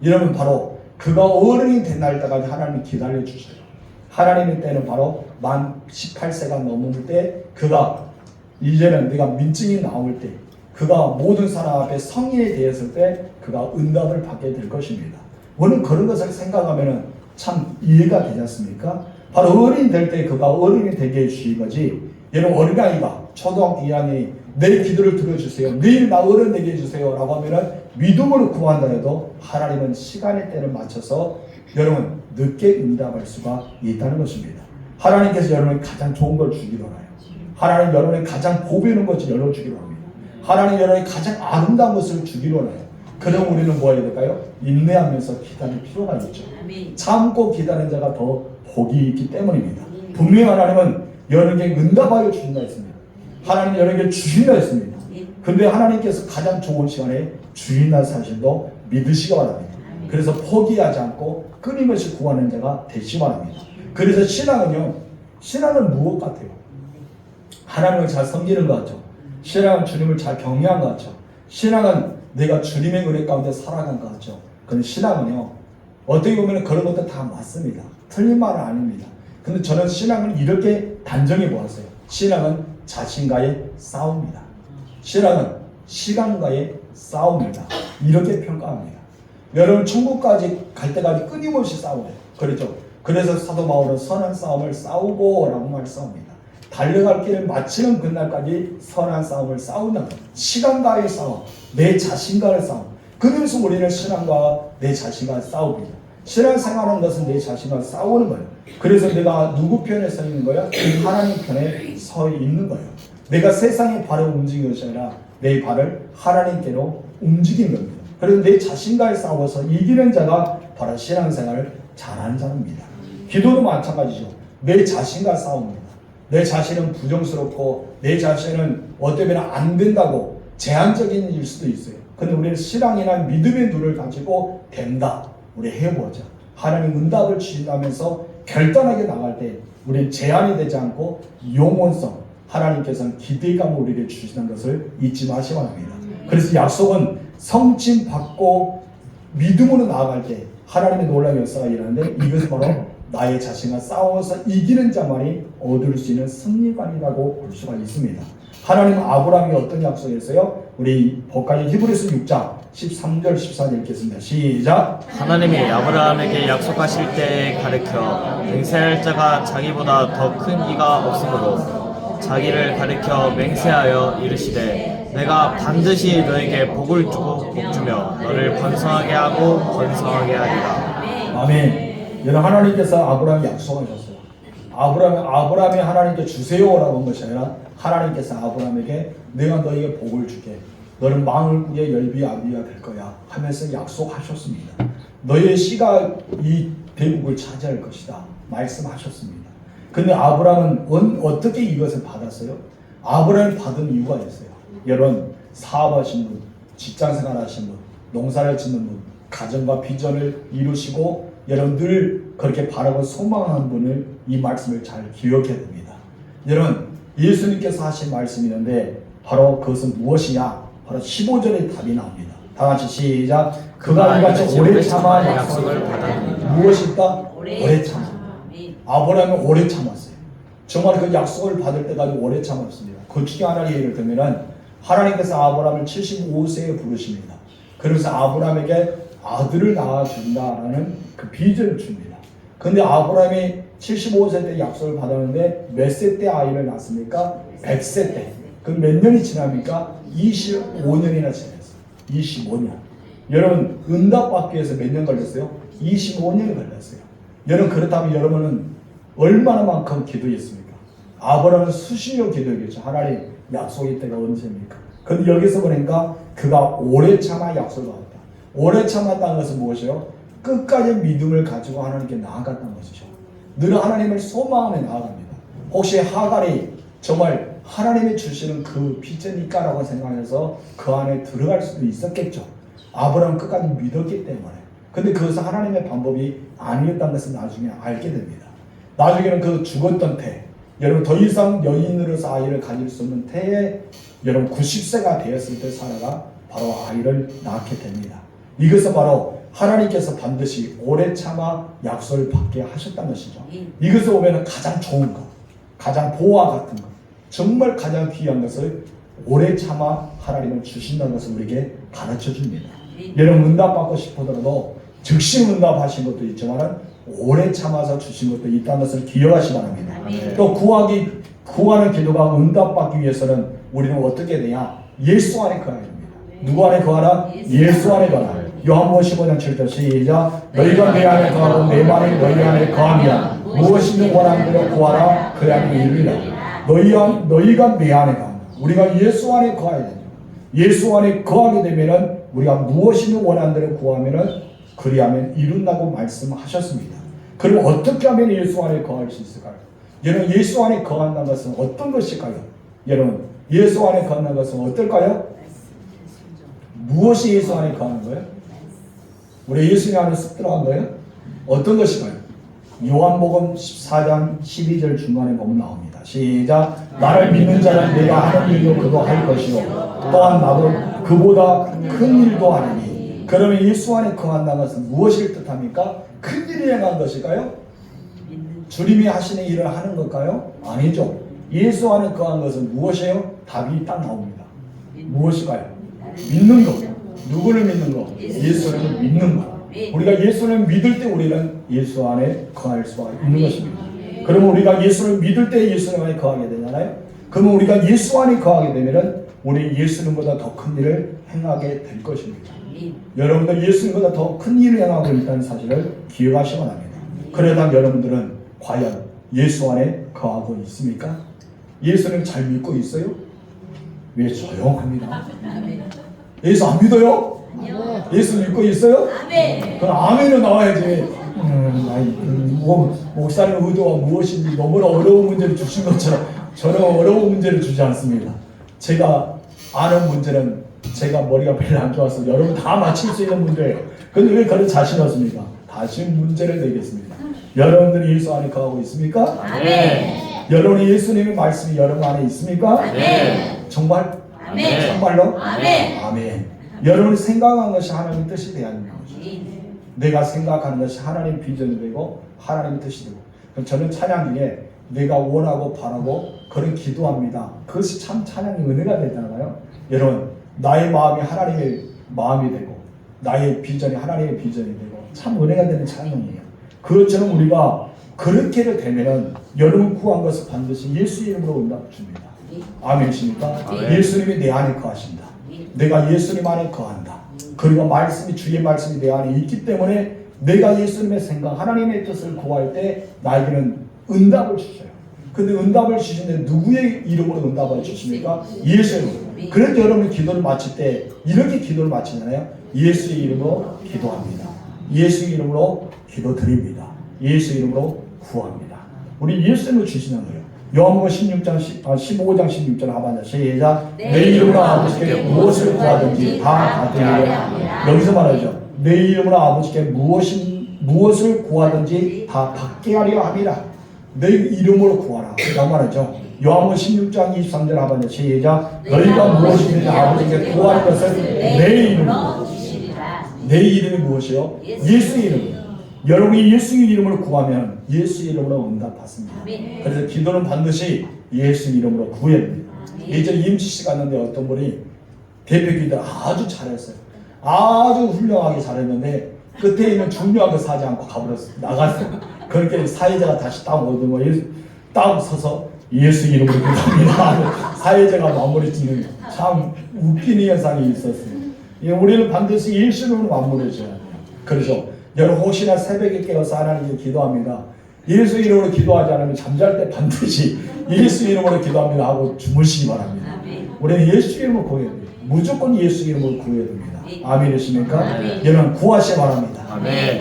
이러면 바로 그가 어른이 된 날까지 하나님이 기다려 주셔요. 하나님의 때는 바로 만 18세가 넘을 때 그가 이제는 내가 민증이 나올 때 그가 모든 사람 앞에 성인이 되었을 때 그가 응답을 받게 될 것입니다. 우리는 그런 것을 생각하면 참 이해가 되지 않습니까? 바로 어른이 될 때 그가 어른이 되게 해주신 거지. 여러분 어린아이가 초등학교 2학년이 내 기도를 들어주세요. 내일 나 어른 되게 해주세요 라고 하면은 믿음으로 구한다 해도 하나님은 시간의 때를 맞춰서 여러분 늦게 응답할 수가 있다는 것입니다. 하나님께서 여러분이 가장 좋은 걸 주기로 하나요? 하나님 여러분이 가장 보배 있는 것을 열어주기로 합니다. 하나님 여러분이 가장 아름다운 것을 주기로 하나요? 그럼 우리는 뭐 해야 될까요? 인내하면서 기다릴 필요가 있죠. 참고 기다리는 자가 더 복이 있기 때문입니다. 분명히 하나님은 여러분에게 응답하여 주신다 했습니다. 하나님 여러분에게 주신다 했습니다. 근데 하나님께서 가장 좋은 시간에 주인한 사실도 믿으시기 바랍니다. 그래서 포기하지 않고 끊임없이 구하는 자가 되시기 바랍니다. 그래서 신앙은 무엇 같아요? 하나님을 잘 섬기는 것 같죠. 신앙은 주님을 잘 경외한 것 같죠. 신앙은 내가 주님의 은혜 가운데 살아간 것 같죠. 그런데 신앙은요, 어떻게 보면 그런 것도 다 맞습니다. 틀린 말은 아닙니다. 근데 저는 신앙을 이렇게 단정해 보았어요. 신앙은 자신과의 싸움입니다. 신앙은 시간과의 싸움입니다. 이렇게 평가합니다. 여러분 천국까지 갈 때까지 끊임없이 싸워요. 그렇죠? 그래서 사도 바울은 선한 싸움을 싸우고 라고 말씀합니다. 달려갈 길을 마치는 그날까지 선한 싸움을 싸운다. 시간과의 싸움, 내 자신과의 싸움. 그래서 우리는 신앙과 내 자신과 싸웁니다. 신앙생활하는 것은 내 자신과 싸우는 거예요. 그래서 내가 누구 편에 서 있는 거야? 하나님 편에 서 있는 거예요. 내가 세상의 발을 움직이는 것이 아니라 내 발을 하나님께로 움직이는 겁니다. 그래서 내 자신과의 싸워서 이기는 자가 바로 신앙생활을 잘하는 자입니다. 기도도 마찬가지죠. 내 자신과 싸웁니다. 내 자신은 부정스럽고 내 자신은 어쩌면 안 된다고 제한적인 일 수도 있어요. 근데 우리는 신앙이나 믿음의 눈을 가지고 된다. 우리 해보자. 하나님 응답을 주신다면서 결단하게 나갈 때 우리는 제한이 되지 않고 영원성, 하나님께서는 기대감을 우리에게 주시는 것을 잊지 마시기 바랍니다. 그래서 약속은 성취 받고 믿음으로 나아갈 때 하나님의 놀라운 역사가 일어나는데 이것은 바로 나의 자신과 싸워서 이기는 자만이 얻을 수 있는 승리관이라고 볼 수가 있습니다. 하나님은 아브라함이 어떤 약속했어요? 우리 복가지 히브리서 6장 13절 14절 읽겠습니다. 시작. 하나님이 아브라함에게 약속하실 때에 가르쳐 맹세할 자가 자기보다 더 큰 이가 없으므로 자기를 가르쳐 맹세하여 이르시되 내가 반드시 너에게 복을 주고 복주며 너를 번성하게 하고 번성하게 하리라. 아멘. 여러분 하나님께서 아브라함에 약속하셨어요. 아브라함이 하나님께 주세요라고 한 것이 아니라 하나님께서 아브라함에게 내가 너에게 복을 주게 너는 만국의 열비아비가 될 거야 하면서 약속하셨습니다. 너의 씨가 이 대국을 차지할 것이다 말씀하셨습니다. 근데 아브라함은 어떻게 이것을 받았어요? 아브라함이 받은 이유가 있어요. 여러분 사업하신 분, 직장생활 하신 분, 농사를 짓는 분, 가정과 비전을 이루시고 여러분 늘 그렇게 바라고 소망하는 분을 이 말씀을 잘 기억해야 됩니다. 여러분 예수님께서 하신 말씀이 있는데 바로 그것은 무엇이냐? 바로 15절의 답이 나옵니다. 다 같이 시작. 그가 이같이 오래 참아 약속을 받았느니라. 무엇일까? 오래 참아. 아브라함은 오래 참았어요. 정말 그 약속을 받을 때까지 오래 참았습니다. 그 중에 하나를 예를 들면 하나님께서 아브라함을 75세에 부르십니다. 그래서 아브라함에게 아들을 낳아준다라는 그 비전을 줍니다. 근데 아브라함이 75세 때 약속을 받았는데 몇 세 때 아이를 낳습니까? 100세 때. 그럼 몇 년이 지납니까? 25년이나 지났어요. 25년. 여러분 응답받기 위해서 몇 년 걸렸어요? 25년이 걸렸어요. 여러분 그렇다면 여러분은 얼마나만큼 기도했습니까? 아브라함은 수시로 기도했겠죠. 하나님 약속의 때가 언제입니까? 근데 여기서 보니까 그가 오래 참아 약속을 받았다. 오래 참았다는 것은 무엇이요? 끝까지 믿음을 가지고 하나님께 나아갔다는 것이죠. 늘 하나님을 소망하며 나아갑니다. 혹시 하갈이 정말 하나님이 주시는 그 비전일까라고 생각해서 그 안에 들어갈 수도 있었겠죠. 아브라함은 끝까지 믿었기 때문에. 근데 그것은 하나님의 방법이 아니었다는 것을 나중에 알게 됩니다. 나중에는 그 죽었던 태, 여러분 더 이상 여인으로서 아이를 가질 수 없는 태에 여러분 90세가 되었을 때 사라가 바로 아이를 낳게 됩니다. 이것은 바로 하나님께서 반드시 오래 참아 약속을 받게 하셨다는 것이죠. 이것을 보면 가장 좋은 것, 가장 보화 같은 것, 정말 가장 귀한 것을 오래 참아 하나님은 주신다는 것을 우리에게 가르쳐 줍니다. 여러분 응답받고 싶어도 즉시 응답하신 것도 있지만 오래 참아서 주신 것도 있다는 것을 기억하시기 바랍니다. 또 구하는 기도가 응답받기 위해서는 우리는 어떻게 되냐? 예수 안에 거해야 됩니다. 누구 안에 거하라? 예수 안에 거하라. 요한복음 15장 7절 시작. 너희가 내 안에 거하고 내 말이 너희 안에 거하면 무엇이든 원하는 대로 구하라 그리하면 이루리라. 너희가 내 안에 거한다. 우리가 예수 안에 거해야 되죠. 예수 안에 거하게 되면은 우리가 무엇이든 원하는 대로 구하면은 그리하면 이룬다고 말씀하셨습니다. 그럼 어떻게 하면 예수 안에 거할 수 있을까요? 여러분 예수 안에 거한다는 것은 어떤 것일까요? 여러분 예수 안에 거한다는 것은 어떨까요? 무엇이 예수 안에 거하는 거예요? 우리 예수님 안에 쓱 들어간 거예요? 어떤 것일까요? 요한복음 14장 12절 중간에 보면 나옵니다. 시작. 나를 믿는 자는 내가 하는 일도 그도 할 것이요 또한 나도 그보다 큰 일도 하리니. 그러면 예수 안에 거한다는 것은 무엇을 뜻합니까? 큰 일을 행한 것일까요? 주님이 하시는 일을 하는 걸까요? 아니죠. 예수 안에 거한 것은 무엇이에요? 답이 딱 나옵니다. 무엇일까요? 믿는 것. 누구를 믿는 것? 예수를 믿는 것. 우리가 예수를 믿을 때 우리는 예수 안에 거할 수가 있는 것입니다. 그러면 우리가 예수를 믿을 때 예수 안에 거하게 되잖아요. 그러면 우리가 예수 안에 거하게 되면은 우리 예수님보다 더 큰 일을 행하게 될 것입니다. 여러분들 예수님보다 더 큰 일을 행하고 있다는 사실을 기억하시기 바랍니다. 그러다 여러분들은 과연 예수 안에 거하고 있습니까? 예수님 잘 믿고 있어요? 왜 조용합니다? 예수 안 믿어요? 예수 믿고 있어요? 그럼 아멘은 나와야지. 목사님 의도가 무엇인지 너무나 어려운 문제를 주신 것처럼 저는 어려운 문제를 주지 않습니다. 제가 아는 문제는 제가 머리가 별로 안 좋아서 여러분 다 맞힐 수 있는 문제예요. 근데 왜 그런 자신 없습니까? 다시 문제를 내겠습니다. 여러분들이 예수 안에 거하고 있습니까? 여러분이 예수님의 말씀이 여러분 안에 있습니까? 정말? 정말로? 아멘. 여러분이 생각한 것이 하나님의 뜻이 되어야 하는 것이죠. 내가 생각하는 것이 하나님의 비전이 되고 하나님의 뜻이 되고. 저는 찬양 중에 내가 원하고 바라고 그런 기도합니다. 그것이 참 찬양의 은혜가 되잖아요. 여러분 나의 마음이 하나님의 마음이 되고 나의 비전이 하나님의 비전이 되고 참 은혜가 되는 찬양이에요. 그것처럼 우리가 그렇게 되면은 여러분 구한 것을 반드시 예수 이름으로 응답 줍니다. 아멘이십니까? 예수님이 내 안에 거하신다. 내가 예수님 안에 거한다. 그리고 말씀이 주의 말씀이 내 안에 있기 때문에 내가 예수님의 생각, 하나님의 뜻을 구할 때 나에게는 응답을 주셔요. 근데 응답을 주시는데 누구의 이름으로 응답을 주십니까? 예수의 이름으로. 그래서 여러분이 기도를 마칠 때 이렇게 기도를 마치잖아요. 예수의 이름으로 기도합니다. 예수의 이름으로 기도드립니다. 예수의 이름으로 구합니다. 우리 예수님을 주시는 거예요. 요한복음 15장 16절 하반절 시작. 내 이름으로 아버지께 무엇을 구하든지 다 받으리라. 여기서 말하죠. 내 이름으로 아버지께 무엇을 구하든지 다 받게 하려 함이라. 내 이름으로 구하라. 라고 말하죠. 요한복음 16장 23절 하반절 시작. 너희가 무엇이든지 아버지께 구하는 것을 내 이름으로. 내 이름이 무엇이요? 예수의 이름. 여러분이 예수의 이름으로 구하면 예수의 이름으로 응답받습니다. 그래서 기도는 반드시 예수 이름으로 구해야 됩니다. 예전에 임치씨 갔는데 어떤 분이 대표 기도를 아주 잘했어요. 아주 훌륭하게 잘했는데 끝에 있는 중요한 거 사지 않고 가버렸어요. 나갔어요. 그렇게 사회자가 다시 딱 오더니 딱 서서 예수 이름으로 기도합니다. 사회자가 마무리 짓는 참 웃기는 현상이 있었어요. 우리는 반드시 예수 이름으로 마무리 줘야 돼요. 그래서 여러분 혹시나 새벽에 깨어서 하나님께 기도합니다. 예수 이름으로 기도하지 않으면 잠잘 때 반드시 예수 이름으로 기도합니다 하고 주무시기 바랍니다. 우리는 예수 이름으로 구해야 돼요. 무조건 예수 이름으로 구해야 됩니다. 아멘이십니까? 여러분 구하시기 바랍니다.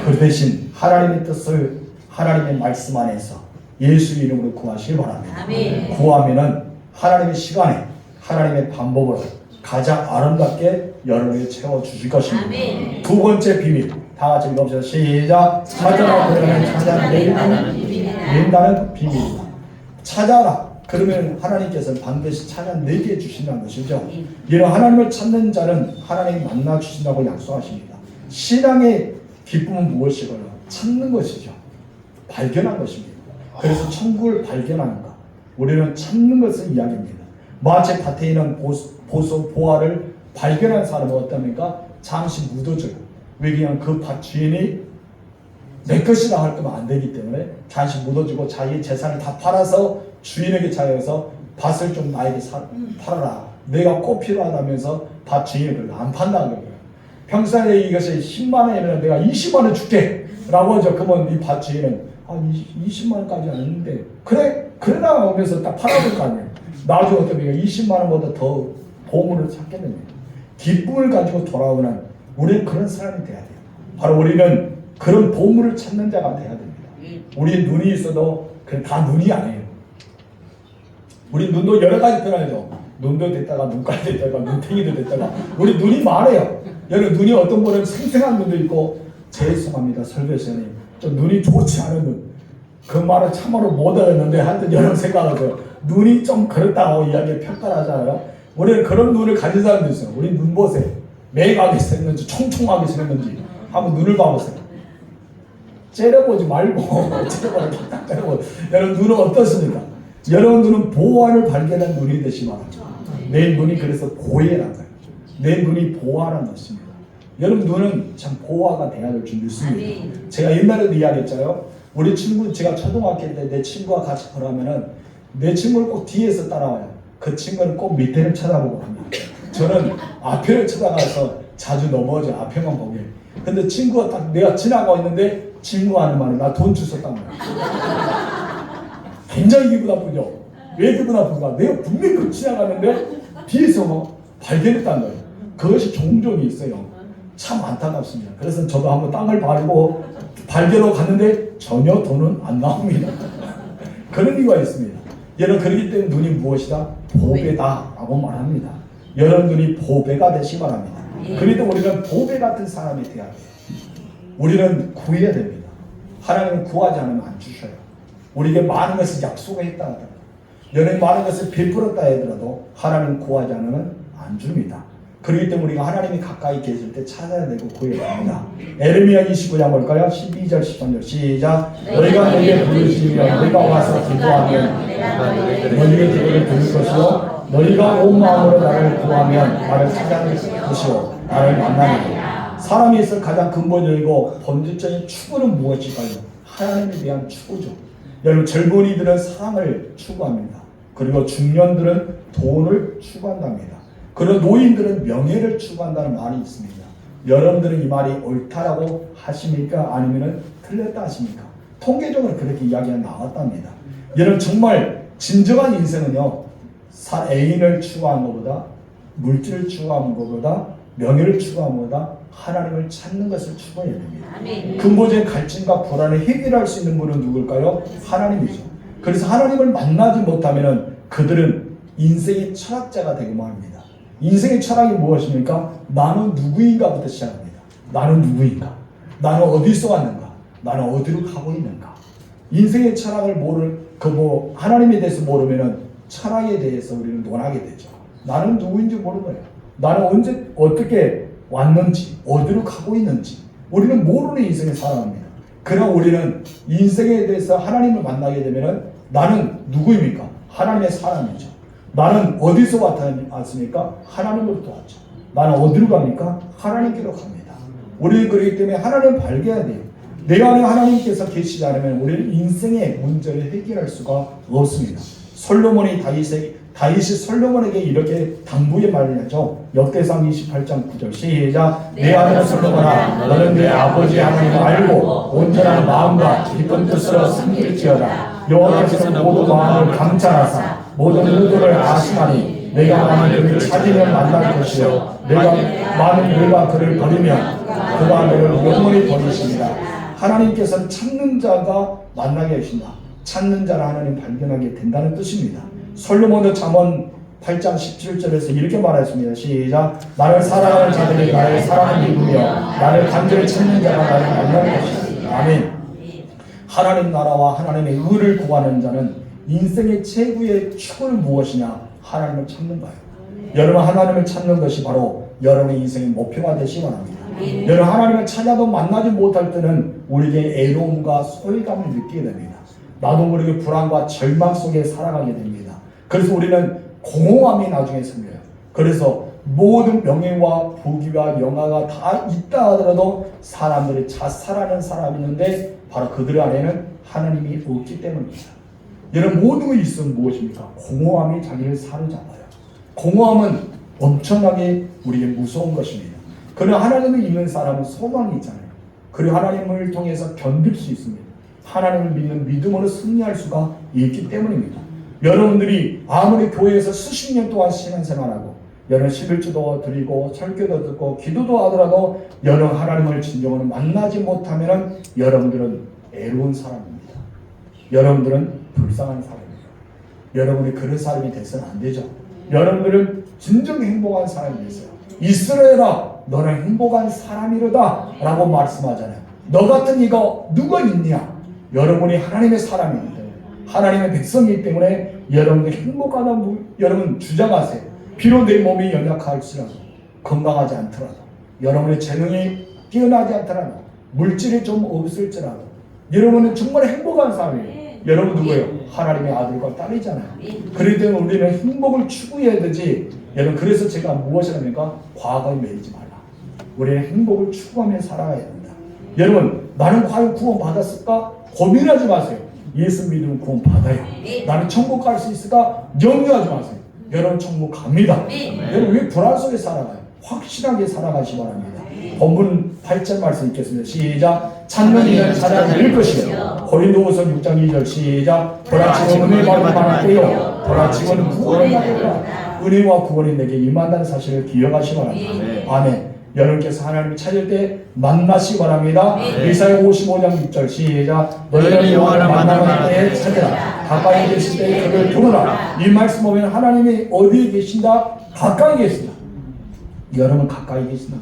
그 대신 하나님의 뜻을 하나님의 말씀 안에서 예수 이름으로 구하시기 바랍니다. 구하면은 하나님의 시간에 하나님의 방법으로 가장 아름답게 여러분에게 채워주실 것입니다. 두 번째 비밀 다 같이 읽어보세요. 시작. 찾아라 그러면 찾아낸다는 비밀입니다. 찾아라 그러면 하나님께서는 반드시 찾아내게 주신다는 것이죠. 이런 하나님을 찾는 자는 하나님이 만나 주신다고 약속하십니다. 신앙의 기쁨은 무엇이고요? 찾는 것이죠. 발견한 것입니다. 그래서 천국을 발견하는 것. 우리는 찾는 것을 이야기합니다. 마치 밭에 있는 보화를 발견한 사람은 어떻습니까? 잠시 묻어줘요. 왜냐하면 그 밭 주인이 내 것이라 할 거면 안 되기 때문에 잠시 묻어주고 자기 재산을 다 팔아서 주인에게 차여서 밭을 좀 나에게 팔아라 내가 꼭 필요하다면서 밭 주인을 안 판다는 거예요. 평소에 이것이 10만 원이면 내가 20만 원 줄게 라고 하죠. 그러면 이 밭 주인은 20만 원까지 안 했는데 그래 나오면서 딱 팔아볼 거 아니에요. 나중에 어떻게 20만 원보다 더 보물을 찾겠느냐. 기쁨을 가지고 돌아오는 우리는 그런 사람이 돼야 돼요. 바로 우리는 그런 보물을 찾는 자가 돼야 됩니다. 우리 눈이 있어도 그냥 다 눈이 아니에요. 우리 눈도 여러 가지 변화죠. 눈도 됐다가 눈깔이 됐다가 눈탱이도 됐다가 우리 눈이 많아요. 여러분 눈이 어떤 분은 생생한 눈도 있고 죄송합니다 설교사님 좀 눈이 좋지 않은 눈 그 말을 참으로 못 알았는데 하여튼 여러분 생각하세요. 눈이 좀 그렇다고 이야기 평가를 하잖아요. 우리는 그런 눈을 가진 사람도 있어요. 우리 눈 보세요. 매하게 생겼는지 총총하게 생겼는지 한번 눈을 봐보세요. 째려보지 말고 째려보고 여러분 눈은 어떻습니까? 여러분 눈은 보화를 발견한 눈이 되시 바랍니다. 내 눈이 그래서 보혜란 거예요. 내 눈이 보화란 것입니다. 여러분 눈은 참 보화가 돼야 될 줄 믿습니다. 제가 옛날에도 이야기했잖아요. 우리 친구 제가 초등학교 때 내 친구와 같이 걸으면은 내 친구를 꼭 뒤에서 따라와요. 그 친구는 꼭 밑에를 쳐다보고 합니다. 저는 앞에를 쳐다가서 자주 넘어져 앞에만 보게. 근데 친구가 딱 내가 지나가고 있는데 친구가 하는 말은 나 돈 주셨단 말이야. 굉장히 기분 나쁘죠. 왜 기분 나쁜가? 내가 분명히 그 지나가는데 뒤에서 뭐 발견했다는 거예요. 그것이 종종 있어요. 참 안타깝습니다. 그래서 저도 한번 땅을 바르고 발견하고 갔는데 전혀 돈은 안 나옵니다. 그런 이유가 있습니다. 여러분 그렇기 때문에 눈이 무엇이다? 보배다 라고 말합니다. 여러분 눈이 보배가 되시 바랍니다. 그래도 우리는 보배 같은 사람이 되어야 돼요. 우리는 구해야 됩니다. 하나님은 구하지 않으면 안 주셔요. 우리에게 많은 것을 약속했다 하더라도 여러분이 많은 것을 베풀었다 하더라도 하나님은 구하지 않으면 안 줍니다. 그렇기 때문에 우리가 하나님이 가까이 계실 때 찾아야 되고 구해야 합니다. 에레미야 29장 볼까요? 12절 13절 시작. 너희가 내게 부르시면 내가 와서 기도하면 너희의 기도를 들을 것이요 너희가 온 마음으로 나를 구하면 나를 찾아낼 것이요 나를 만나리라. 사람이 있을 가장 근본적이고 본질적인 추구는 무엇일까요? 하나님에 대한 추구죠. 여러분 젊은이들은 사랑을 추구합니다. 그리고 중년들은 돈을 추구한답니다. 그리고 노인들은 명예를 추구한다는 말이 있습니다. 여러분들은 이 말이 옳다라고 하십니까? 아니면 틀렸다 하십니까? 통계적으로 그렇게 이야기가 나왔답니다. 여러분 정말 진정한 인생은요 애인을 추구하는 것보다 물질을 추구하는 것보다 명예를 추구하는 것보다 하나님을 찾는 것을 추구해야 됩니다. 근본적인 갈증과 불안을 해결할 수 있는 분은 누굴까요? 하나님이죠. 그래서 하나님을 만나지 못하면 그들은 인생의 철학자가 되고만 합니다. 인생의 철학이 무엇입니까? 나는 누구인가부터 시작합니다. 나는 누구인가? 나는 어디서 왔는가? 나는 어디로 가고 있는가? 인생의 철학을 하나님에 대해서 모르면은 철학에 대해서 우리는 논하게 되죠. 나는 누구인지 모르는 거예요. 나는 언제 어떻게 왔는지 어디로 가고 있는지 우리는 모르는 인생을 살아갑니다. 그러나 우리는 인생에 대해서 하나님을 만나게 되면은 나는 누구입니까? 하나님의 사람이죠. 나는 어디서 왔습니까? 하나님으로부터 왔죠. 나는 어디로 갑니까? 하나님께로 갑니다. 우리는 그렇기 때문에 하나님을 발견해야 돼요. 내 안에 하나님께서 계시지 않으면 우리는 인생의 문제를 해결할 수가 없습니다. 다윗이 솔로몬에게 이렇게 당부의 말을 하죠. 역대상 28장 9절 시작. 내 아들 솔로몬아 너는 내 아버지 하나님을 알고 온전한 마음과 깊은 뜻으로 섬길지어다. 여호와께서는 모든 마음을 감찰하사 모든 의도를 아시나니 내가 만일 그를 찾으면 만날 것이요 만일 내가 그를 버리면 그가 너를 영원히 버리십니다. 하나님께서는 찾는 자가 만나게 하신다. 찾는 자를 하나님 발견하게 된다는 뜻입니다. 솔로몬도 잠언 8장 17절에서 이렇게 말했습니다. 시작. 나를 사랑하는 자들이 나를 사랑을 입으며 나를 간절히 찾는 자가 나를 만날 것이다. 아멘. 하나님 나라와 하나님의 의를 구하는 자는 인생의 최고의 축은 무엇이냐? 하나님을 찾는 거예요. 여러분 하나님을 찾는 것이 바로 여러분의 인생의 목표가 되시기 바랍니다. 여러분 하나님을 찾아도 만나지 못할 때는 우리에게 애로움과 소외감을 느끼게 됩니다. 나도 모르게 불안과 절망 속에 살아가게 됩니다. 그래서 우리는 공허함이 나중에 생겨요. 그래서 모든 명예와 부귀와 영화가 다 있다 하더라도 사람들이 자살하는 사람이 있는데 바로 그들 안에는 하나님이 없기 때문입니다. 여러분 모든 것이 있으면 무엇입니까? 공허함이 자기를 사로잡아요. 공허함은 엄청나게 우리에게 무서운 것입니다. 그러나 하나님을 믿는 사람은 소망이 있잖아요. 그리고 하나님을 통해서 견딜 수 있습니다. 하나님을 믿는 믿음으로 승리할 수가 있기 때문입니다. 여러분들이 아무리 교회에서 수십 년 동안 신앙생활하고 여러 11주도 드리고 설교도 듣고 기도도 하더라도 여러분 하나님을 진정으로 만나지 못하면 여러분들은 애로운 사람입니다. 여러분들은 불쌍한 사람입니다. 여러분이 그런 사람이 돼서는 안 되죠. 여러분들은 진정 행복한 사람이 되세요. 이스라엘아 너는 행복한 사람이로다 라고 말씀하잖아요. 너 같은 이가 누가 있냐? 여러분이 하나님의 사람이기 때문에 하나님의 백성이기 때문에 여러분들이 행복하다고 여러분 주장하세요. 비록 내 몸이 연약할지라도 건강하지 않더라도 여러분의 재능이 뛰어나지 않더라도 물질이 좀 없을지라도 여러분은 정말 행복한 사람이에요. 여러분 누구예요? 하나님의 아들과 딸이잖아요. 그렇기 때문에 우리는 행복을 추구해야 되지. 여러분 그래서 제가 무엇이랍니까? 과거에 매이지 말라. 우리는 행복을 추구하며 살아가야 된다. 여러분 나는 과연 구원 받았을까? 고민하지 마세요. 예수 믿으면 구원 받아요. 나는 천국 갈 수 있을까? 염려하지 마세요. 여러분 천국 갑니다. 여러분 왜 불안 속에 살아가요? 확실하게 살아가시 바랍니다. 본문 8절 말씀 읽겠습니다. 시작. 찾는 이는 찾아낼 것이요. 고린도후서 6장 2절 시작. 보라치고 은혜 받을 만하고요. 보라치고는 구원을 받으리라. 은혜와 구원이 내게 임한다는 사실을 기억하시 바랍니다. 아멘. 여러분께서 하나님을 찾을 때 만나시 바랍니다. 이사야 55장 6절 시작. 너희는 여호와를 만날 때에 찾으라. 가까이 계실 때에 그를 부르라. 이 말씀 보면 하나님이 어디에 계신다? 가까이 계신다. 여러분 가까이 계신다.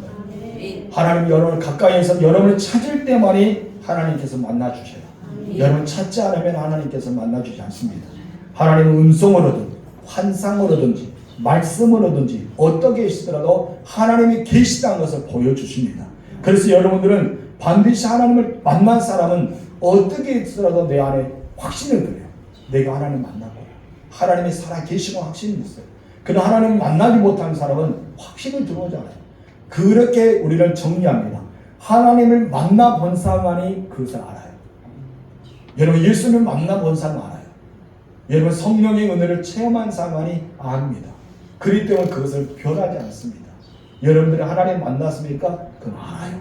하나님 여러분을 가까이에서 여러분을 찾을 때만이 하나님께서 만나주셔요. 여러분 찾지 않으면 하나님께서 만나주지 않습니다. 하나님은 음성으로든 환상으로든지 말씀으로든지 어떻게 계시더라도 하나님이 계시다는 것을 보여주십니다. 그래서 여러분들은 반드시 하나님을 만난 사람은 어떻게 있더라도 내 안에 확신을 들어요. 내가 하나님 만날 거야. 하나님이 살아계시고 확신이 있어요. 그러나 하나님을 만나지 못한 사람은 확신이 들어오지 않아요. 그렇게 우리를 정리합니다. 하나님을 만나본 사람만이 그것을 알아요. 여러분 예수님을 만나본 사람은 알아요. 여러분 성령의 은혜를 체험한 사람만이 압니다. 그렇기 때문에 그것을 변하지 않습니다. 여러분들이 하나님 만났습니까? 그건 알아요.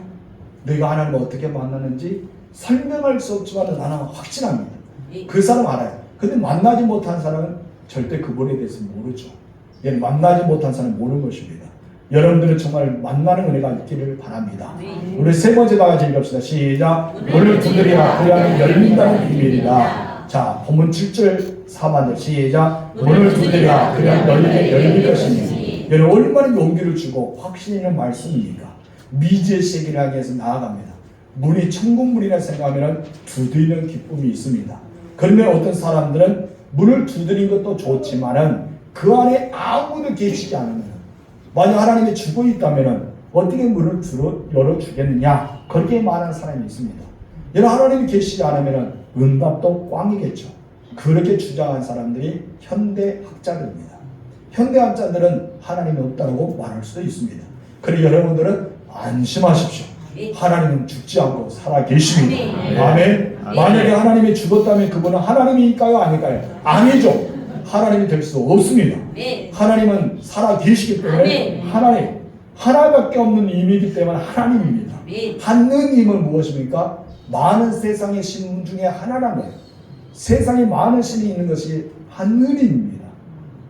내가 하나님을 어떻게 만났는지 설명할 수 없지만 나는 확신합니다. 그 사람 알아요. 근데 만나지 못한 사람은 절대 그분에 대해서 모르죠. 여러분 만나지 못한 사람은 모르는 것입니다. 여러분들은 정말 만나는 은혜가 있기를 바랍니다. 우리 세 번째 다 같이 읽읍시다. 시작. 문을 두드리라 그리하면 열린다는 비밀이다. 자, 본문 7절 4반절 시작. 문을 두드리라 그리하면 열릴 것이니. 여러분 얼마나 용기를 주고 확신 있는 말씀입니까? 미지의 세계를 향해 해서 나아갑니다. 문이 천국문이라 생각하면 두드리는 기쁨이 있습니다. 그런데 어떤 사람들은 문을 두드린 것도 좋지만은 그 안에 아무도 계시지 않으면 만약 하나님이 주고 있다면 어떻게 문을 열어주겠느냐 그렇게 말하는 사람이 있습니다. 여러분 하나님이 계시지 않으면 응답도 꽝이겠죠. 그렇게 주장한 사람들이 현대학자들입니다. 현대학자들은 하나님이 없다고 말할 수도 있습니다. 그러나 여러분들은 안심하십시오. 하나님은 죽지 않고 살아 계십니다. 아멘. 만약에 하나님이 죽었다면 그분은 하나님일까요? 아닐까요? 아니죠. 하나님이 될 수 없습니다. 하나님은 살아 계시기 때문에 하나님 하나밖에 없는 임이기 때문에 하나님입니다. 하느님은 무엇입니까? 많은 세상의 신 중에 하나라는 거예요. 세상에 많은 신이 있는 것이 하느님입니다.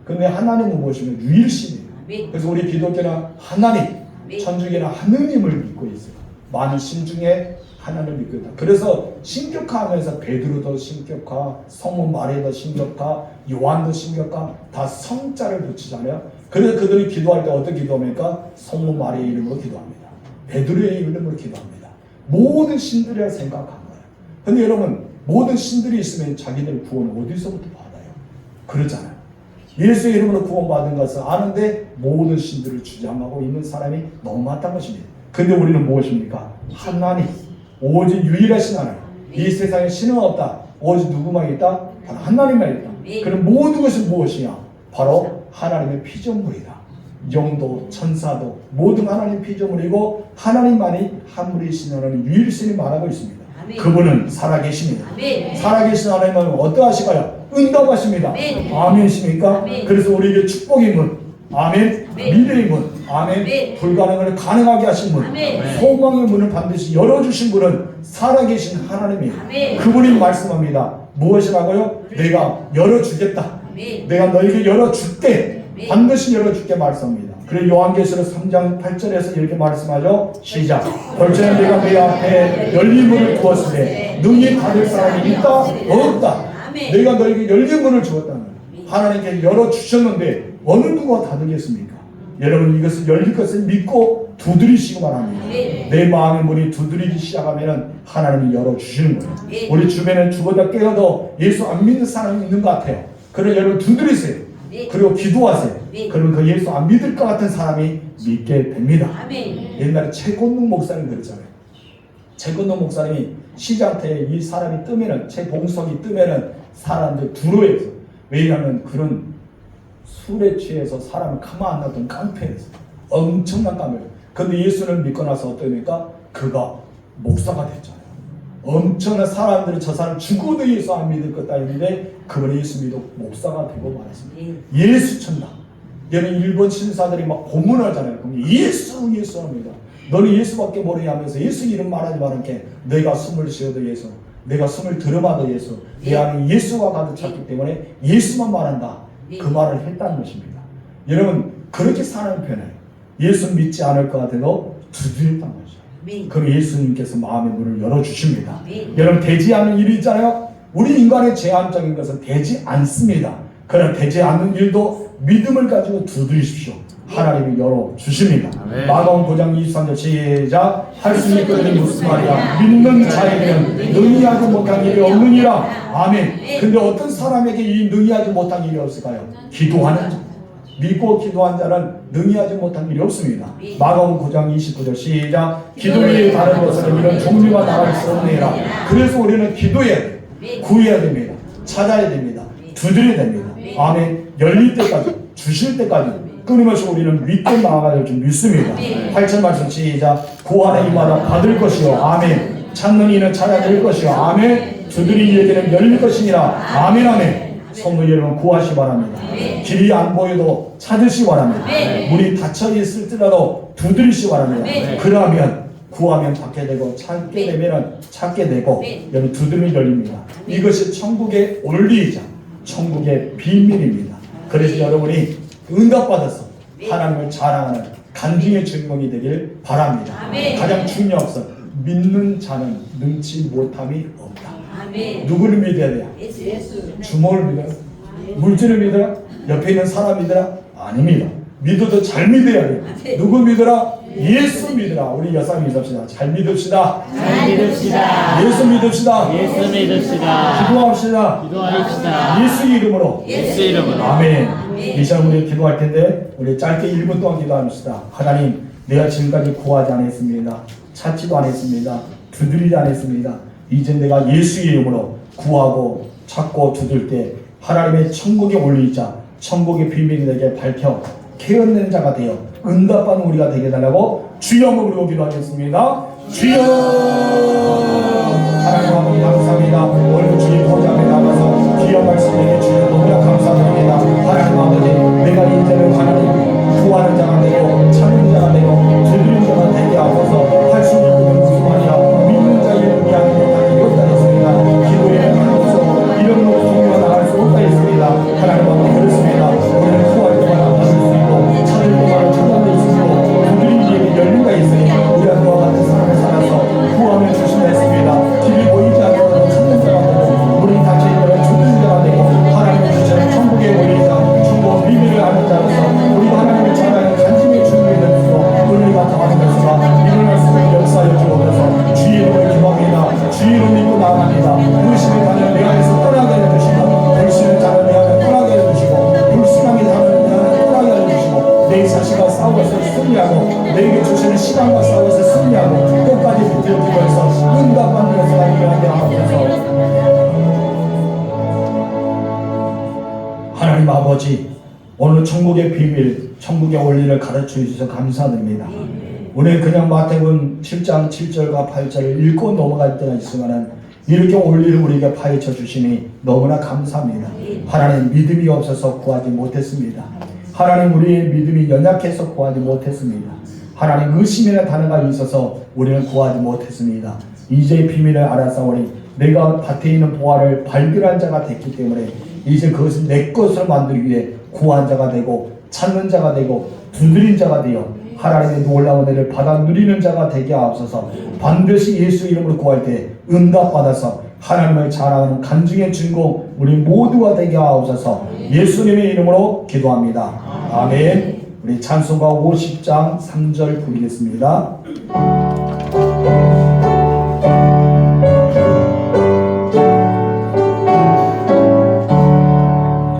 그런데 하나님은 무엇이냐면 유일신이에요. 그래서 우리 기독교는 하나님, 천주교는 하느님을 믿고 있어요. 많은 신 중에 하나님을 믿고 있다. 그래서 신격화하면서 베드로도 신격화, 성모 마리아도 신격화, 요한도 신격화, 다 성자를 붙이잖아요. 그래서 그들이 기도할 때 어떻게 기도합니까? 성모 마리아의 이름으로 기도합니다. 베드로의 이름으로 기도합니다. 모든 신들이라 생각한 거예요. 근데 여러분 모든 신들이 있으면 자기들 구원을 어디서부터 받아요? 그러잖아요. 예수의 이름으로 구원받은 것을 아는데 모든 신들을 주장하고 있는 사람이 너무 많다는 것입니다. 근데 우리는 무엇입니까? 하나님, 오직 유일하신 하나님. 이 세상에 신은 없다. 오직 누구만 있다? 바로 하나님만 있다. 그럼 모든 것은 무엇이냐? 바로 하나님의 피조물이다. 영도, 천사도 모든 하나님 피조물이고 하나님만이 한물이신 하나님 유일신이 말하고 있습니다. 그분은 살아계십니다. 살아계신 하나님은 어떠하실까요? 응답하십니다. 아멘이십니까? 그래서 우리에게 축복의 문, 아멘. 믿음의 문. 아멘. 불가능을 가능하게 하신 분. 소망의 문을 반드시 열어주신 분은 살아계신 하나님이에요. 그분이 말씀합니다. 무엇이라고요? 내가 열어주겠다. 내가 너에게 열어줄게. 반드시 열어줄게 말씀합니다. 그리고 요한계시록 3장 8절에서 이렇게 말씀하죠. 시작. 벌처는 내가 내 앞에 열린 문을 두었을 때 능히 닫을 사람이 있다? 없다. 내가 너에게 열린 문을 주었다는 거예요. 하나님께 열어주셨는데 어느 누가 닫으겠습니까? 여러분 이것을 열릴 것을 믿고 두드리시고 말합니다. 내 마음의 문이 두드리기 시작하면 하나님이 열어주시는 거예요. 우리 주변에 죽어다 깨어도 예수 안 믿는 사람이 있는 것 같아요. 그러나 여러분 두드리세요. 그리고 기도하세요. 그러면 그 예수 안 믿을 것 같은 사람이 믿게 됩니다. 옛날에 최곤능 목사님 그랬잖아요. 최곤능 목사님이 시장터에 이 사람이 뜨면은 최봉석이 뜨면은 사람들 두려워해서, 왜냐하면 그런 술에 취해서 사람을 가만 안 놔둔 깡패였어요. 엄청난 깡패예요. 근데 예수를 믿고 나서 어떠니까 그가 목사가 됐잖아요. 엄청난 사람들이 저 사람 죽어도 예수 안 믿을 것다 했는데 그분이 예수 믿고 목사가 되고 말했습니다. 예수 천다. 얘는 일본 신사들이 막 고문하잖아요. 그럼 예수 합니다. 너는 예수밖에 모르냐 하면서 예수 이름 말하지 말게. 내가 숨을 쉬어도 예수, 내가 숨을 들어봐도 예수, 내 안에 예수가 가득 찼기 때문에 예수만 말한다. 그 말을 했다는 것입니다. 여러분 그렇게 사는 편이에요. 예수 믿지 않을 것 같아도 두드렸다는 거죠. 그럼 예수님께서 마음의 문을 열어주십니다. 여러분 되지 않는 일이 있잖아요. 우리 인간의 제한적인 것은 되지 않습니다. 그러나 되지 않는 일도 믿음을 가지고 두드리십시오. 하나님이 열어주십니다. 마가복음 9장 23절 시작. 할 수 있거든 무슨 말이야. 믿는 자에게는 능히 하지 못한 일이 없느니라. 아멘. 근데 어떤 사람에게 이 능히 하지 못한 일이 없을까요? 기도하는 자. 믿고 기도한 자는 능히 하지 못한 일이 없습니다. 마가복음 9장 29절 시작. 기도 외에 다른 것은 이런 종류가 나갈 수 없느니라. 그래서 우리는 기도해야 돼요. 구해야 됩니다. 찾아야 됩니다. 두드려야 됩니다. 아멘. 열릴 때까지, 주실 때까지 끊임없이 우리는 믿고 나아가야 될 줄 믿습니다. 8절 말씀 시작. 구하는 이마다 받을 것이요. 아멘. 찾는 이는 찾아낼 것이요. 아멘. 두드리는 이에게는 열릴 것이니라. 아멘. 아멘. 성도 여러분 구하시 바랍니다. 길이 안 보여도 찾으시 바랍니다. 문이 닫혀 있을지라도 두드리시 바랍니다. 그러면 구하면 받게 되고 찾게 되면 찾게 되고 여러분 두드리면 열립니다. 이것이 천국의 원리이자 천국의 비밀입니다. 그래서 여러분이 응답받아서 하나님을 자랑하는 간증의 주인공이 되길 바랍니다. 가장 중요한 것은 믿는 자는 능치 못함이 없다. 누구를 믿어야 돼요? 주먹을 믿어요? 물질을 믿어요? 옆에 있는 사람 믿어라? 아닙니다. 믿어도 잘 믿어야 돼요. 누구 믿어라? 예수 믿으라. 우리 여사 믿읍시다. 잘 믿읍시다. 잘 믿읍시다. 예수 믿읍시다. 예수 믿읍시다. 기도합시다. 기도하십시다. 예수 이름으로. 예수 이름으로. 아멘. 이 시간 우리 기도할 텐데 우리 짧게 1분 동안 기도합시다. 하나님, 내가 지금까지 구하지 않았습니다. 찾지도 않았습니다. 두드리지 않았습니다. 이제 내가 예수 이름으로 구하고 찾고 두들 때 하나님의 천국의 원리이자 천국의 비밀이 내게 밝혀 깨어내는 자가 되어 응답받는 우리가 되게 달라고 주여 부르고 기도하겠습니다. 주여. 하나님 아버지 감사합니다. 오늘 주님 보좌에 나가서 귀한 말씀에게 주여 너무나 감사드립니다. 하나님 아버지 내가 이제는 하나님 구하는 자가 되고 찾는 자가 되고 두드리는 자가 되게 하셔서 할 수 있는 무슨 말이야. 믿는 자의 눈이 아니고 다 이었다 했습니다. 기도에 하나님께서 이런 종류가 나갈 수 없다 했습니다. 하나님 아버지 그렇습니다. 우리는 구할 때마다 받을 수 있고 찾을 때마다 찾아낼 수 있고 두드리는 일에 열리가 있으니 우리가 그와 같은 삶을 살아서 구하면 주신다 했습니다. 길이 보이지 않는 찾는 자가 되고 우리 닫혀 있는 죽는 자가 되고 하나님의 주시는 천국의 원리이자 천국 비밀을 아는 자로서 우리가 하나님의 전하는 간증의 준비를 내주고 은혜가 더하는 것과 일어날 수 있는 역사를 주옵소서. 주의 이름을 기도합니다. 주의 이름 믿고 나아갑니다. 의심의 자는 내 안에서 떠나게 해주시고 불신의 자는 내 안에 떠나게 해주시고 불신함의 자는 내 안에 떠나게 해주시고 내 자신과 싸워서 승리하고 내게 주시는 시간과 싸워서 승리하고 끝까지 붙들어 기도해서 응답받는 것을 일어나게 하옵소서. 하나님 아버지, 오늘 천국의 비밀, 천국의 원리를 가르쳐 주셔서 감사드립니다. 우리는 그냥 마태복음 7장 7절과 8절을 읽고 넘어갈 때가 있으면 이렇게 원리를 우리에게 파헤쳐 주시니 너무나 감사합니다. 하나님 믿음이 없어서 구하지 못했습니다. 하나님, 우리의 믿음이 연약해서 구하지 못했습니다. 하나님, 의심이라는 단어가 있어서 우리는 구하지 못했습니다. 이제 비밀을 알았사오니 내가 밭에 있는 보화를 발견한 자가 됐기 때문에 이제 그것을 내 것으로 만들기 위해 구한 자가 되고 찾는 자가 되고 두드린 자가 되어 하나님의 놀라운 은혜를 받아 누리는 자가 되게 하옵소서. 반드시 예수 이름으로 구할 때 응답받아서 하나님을 자랑하는 간증의 주인공 우리 모두가 되게 하옵소서. 예수님의 이름으로 기도합니다. 아멘. 우리 찬송가 50장 3절 부르겠습니다.